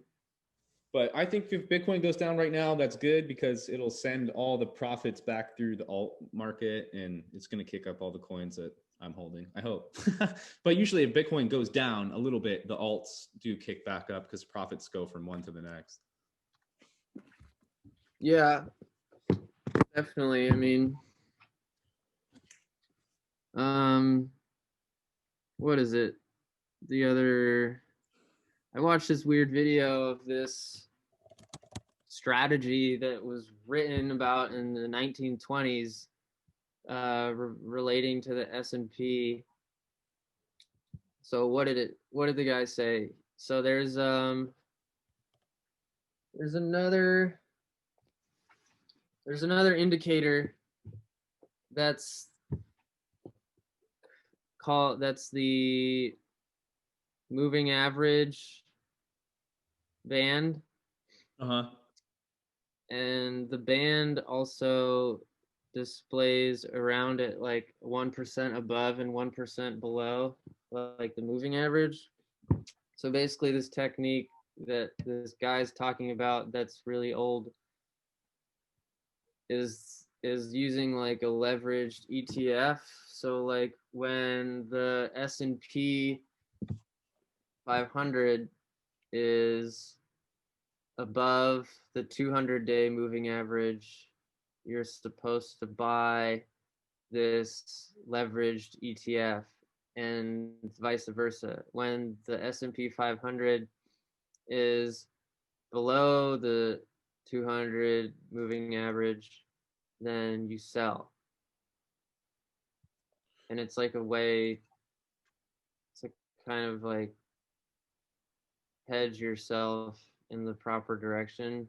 But I think if Bitcoin goes down right now, that's good because it'll send all the profits back through the alt market and it's going to kick up all the coins that I'm holding. I hope. But usually if Bitcoin goes down a little bit, the alts do kick back up because profits go from one to the next. Yeah, definitely. I mean, what is it? The other I watched this weird video of this strategy that was written about in the 1920s, relating to the S&P. So what did the guy say? So there's another indicator that's the moving average band. And the band also displays around it like 1% above and 1% below, like the moving average. So basically this technique that this guy's talking about that's really old is using like a leveraged ETF. So like when the S&P 500 is above the 200-day moving average, you're supposed to buy this leveraged ETF, and vice versa. When the S&P 500 is below the 200 moving average, then you sell. And it's like a way to kind of like hedge yourself in the proper direction,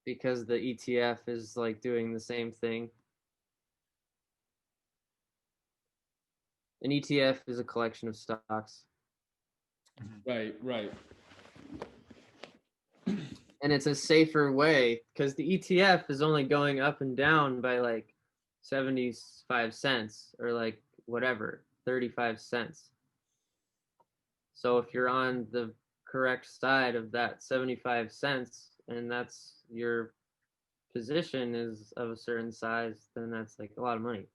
because the ETF is like doing the same thing. An ETF is a collection of stocks. Right. And it's a safer way because the ETF is only going up and down by like 75 cents or like whatever, 35 cents. So if you're on the correct side of that 75 cents and that's your position is of a certain size, then that's like a lot of money.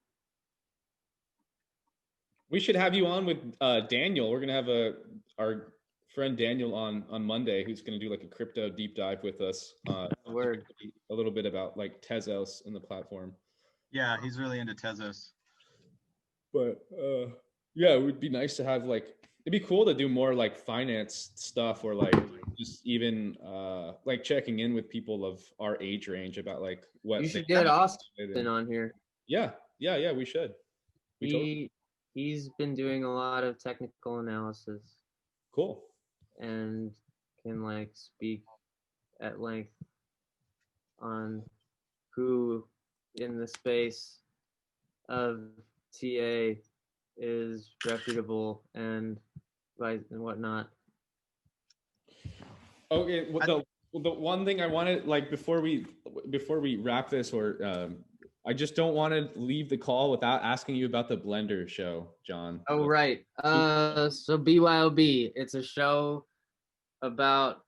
We should have you on with Daniel. We're gonna have our friend Daniel on Monday, who's gonna do like a crypto deep dive with us. Word. A little bit about like Tezos and the platform. Yeah, he's really into Tezos. But yeah, it would be nice to have like, it'd be cool to do more like finance stuff, or like just even like checking in with people of our age range about like what you should get Austin on here. Yeah, we should. He's been doing a lot of technical analysis. Cool. And can like speak at length on who in the space of TA is reputable and whatnot. Okay, well, the one thing I wanted, like before we wrap this, or I just don't want to leave the call without asking you about the Blender show, Jon. Oh, right. So BYOB, it's a show about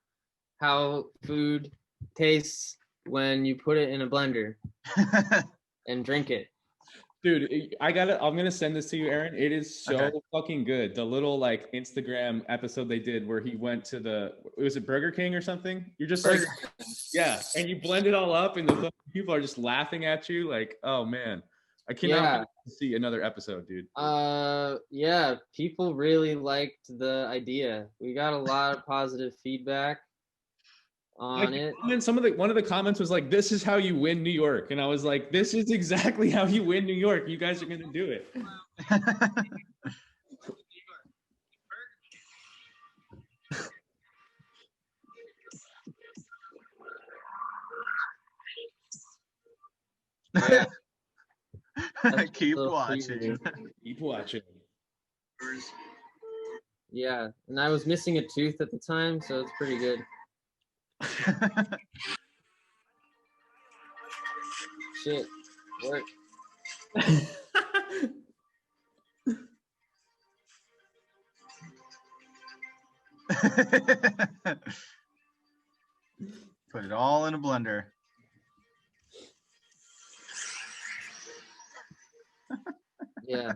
how food tastes when you put it in a blender and drink it. Dude, I'm gonna send this to you, Aaron. It is so fucking good. The little like Instagram episode they did where he went to was it Burger King or something? You're just like, yeah, and you blend it all up, and the people are just laughing at you. Like, oh man, I cannot wait to see another episode, dude. Yeah, people really liked the idea. We got a lot of positive feedback on it. One of the comments was like, "This is how you win New York," and I was like, "This is exactly how you win New York. You guys are gonna do it." Yeah. Keep watching. Keep watching. Yeah, and I was missing a tooth at the time, so it's pretty good. Shit, work. Put it all in a blender. Yeah.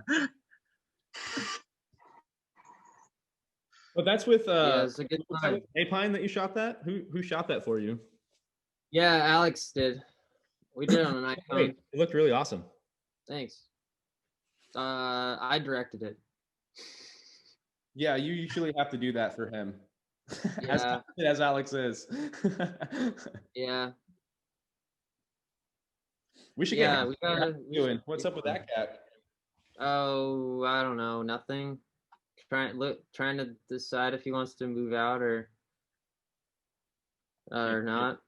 But that's with it's a good time. Apine that you shot that? Who shot that for you? Yeah, Alex did. We did it on an iPhone. Great. It looked really awesome. Thanks. I directed it. Yeah, you usually have to do that for him. Yeah. as Alex is. Yeah. We should Yeah, get we gotta. doing. What's up with that cat? Oh, I don't know. Nothing. Trying to decide if he wants to move out or not.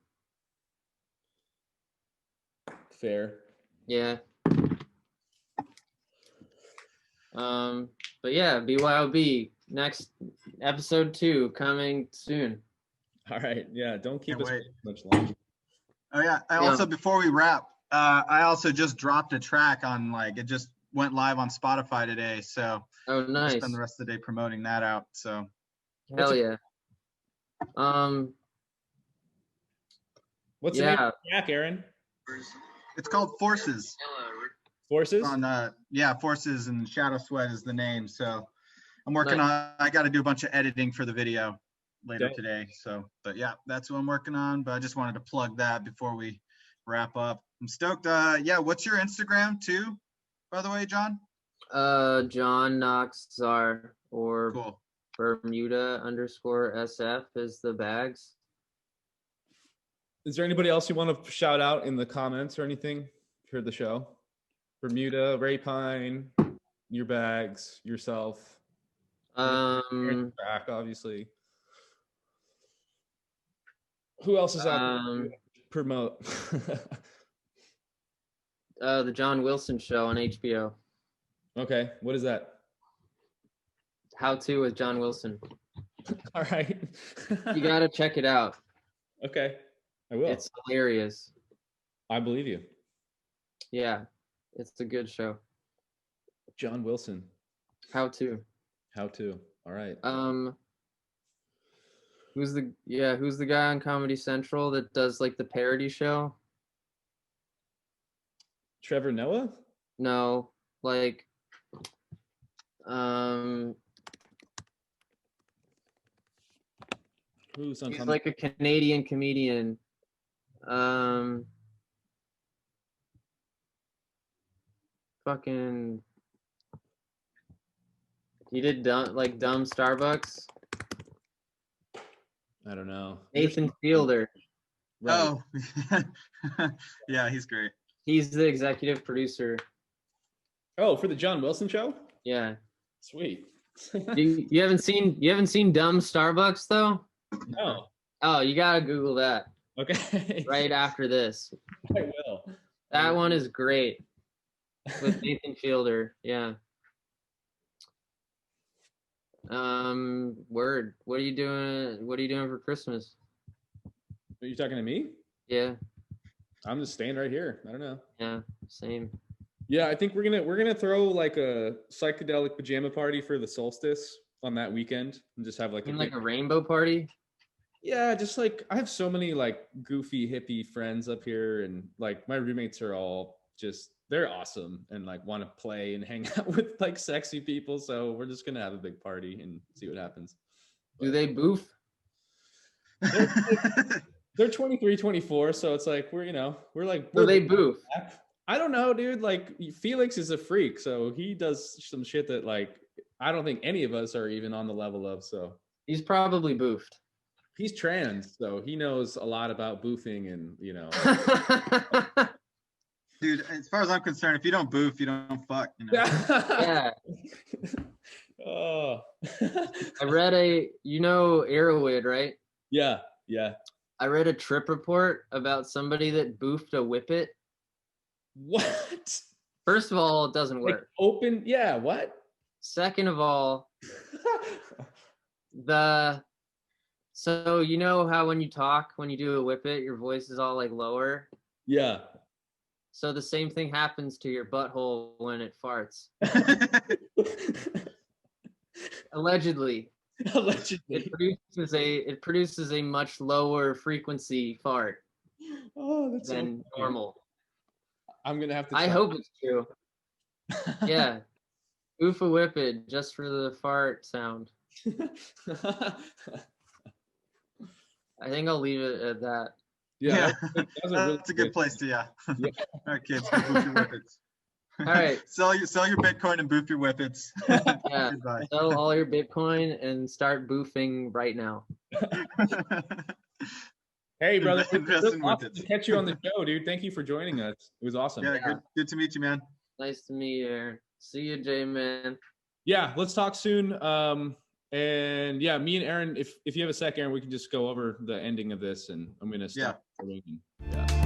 Fair. Yeah. But yeah, BYOB next episode 2 coming soon. All right. Yeah. Don't keep Can't us wait. much longer. Oh yeah. Also, before we wrap, I also just dropped a track on it just went live on Spotify today. So Oh, I'll nice. spend the rest of the day promoting that out. So Hell yeah. What's the name of the track, Aaron? it's called Forces. Forces? On Forces, and Shadow Sweat is the name. So I'm working on. I got to do a bunch of editing for the video later today. So, but yeah, that's what I'm working on. But I just wanted to plug that before we wrap up. I'm stoked. Yeah, what's your Instagram too, by the way, Jon? Jon Knox Czar, or cool. Bermuda_SF is the bags. Is there anybody else you want to shout out in the comments or anything for the show? Bermuda, Ray Pine, your bags, yourself. Back, obviously. Who else is out there to promote? The Jon Wilson show on HBO. Okay, what is that? How to with Jon Wilson. All right. You gotta check it out. Okay, I will. It's hilarious. I believe you. Yeah, it's a good show. Jon Wilson. How to. All right. Who's the guy on Comedy Central that does the parody show? Trevor Noah? No, Who's on he's Comedy? a Canadian comedian. Fucking. He did dumb Starbucks. I don't know. Nathan Fielder. Right. Oh, yeah, he's great. He's the executive producer. Oh, for the Jon Wilson show? Yeah. Sweet. you haven't seen Dumb Starbucks though? No. Oh, you gotta Google that. Okay. Right after this. I will. That one is great. With Nathan Fielder. Yeah. Word. What are you doing for Christmas? Are you talking to me? Yeah. I'm just staying right here. I don't know. Yeah, same. Yeah, I think we're gonna throw a psychedelic pajama party for the solstice on that weekend and just have a rainbow party. Yeah, just I have so many goofy hippie friends up here, and my roommates are all they're awesome and want to play and hang out with sexy people. So we're just gonna have a big party and see what happens. Do they boof? They're 23, 24, so it's we're So they boof. I don't know, dude. Felix is a freak, so he does some shit that I don't think any of us are even on the level of. So he's probably boofed. He's trans, so he knows a lot about boofing and Dude, as far as I'm concerned, if you don't boof, you don't fuck. Yeah. Oh. I read Arrowhead, right? Yeah. I read a trip report about somebody that boofed a whippet. What? First of all, it doesn't work. Open? Yeah. What? Second of all, so you know how when you talk, when you do a whippet, your voice is all lower? Yeah. So the same thing happens to your butthole when it farts. Allegedly. It produces a much lower frequency fart than normal. I'm gonna have to. I hope it's true. Yeah, oof a whippet just for the fart sound. I think I'll leave it at that. Yeah, that's a good place to. Yeah. All right, kids. Go boof your whippets. All right. sell your Bitcoin and boof your whippets. Yeah. Goodbye. Sell all your Bitcoin and start boofing right now. Hey, brother. It Invest was in awesome whippets. to catch you on the show, dude. Thank you for joining us. It was awesome. Yeah, good to meet you, man. Nice to meet you, Aaron. See you, J-Man. Yeah, let's talk soon. And yeah, me and Aaron, if you have a sec, Aaron, we can just go over the ending of this, and I'm gonna stop. Yeah.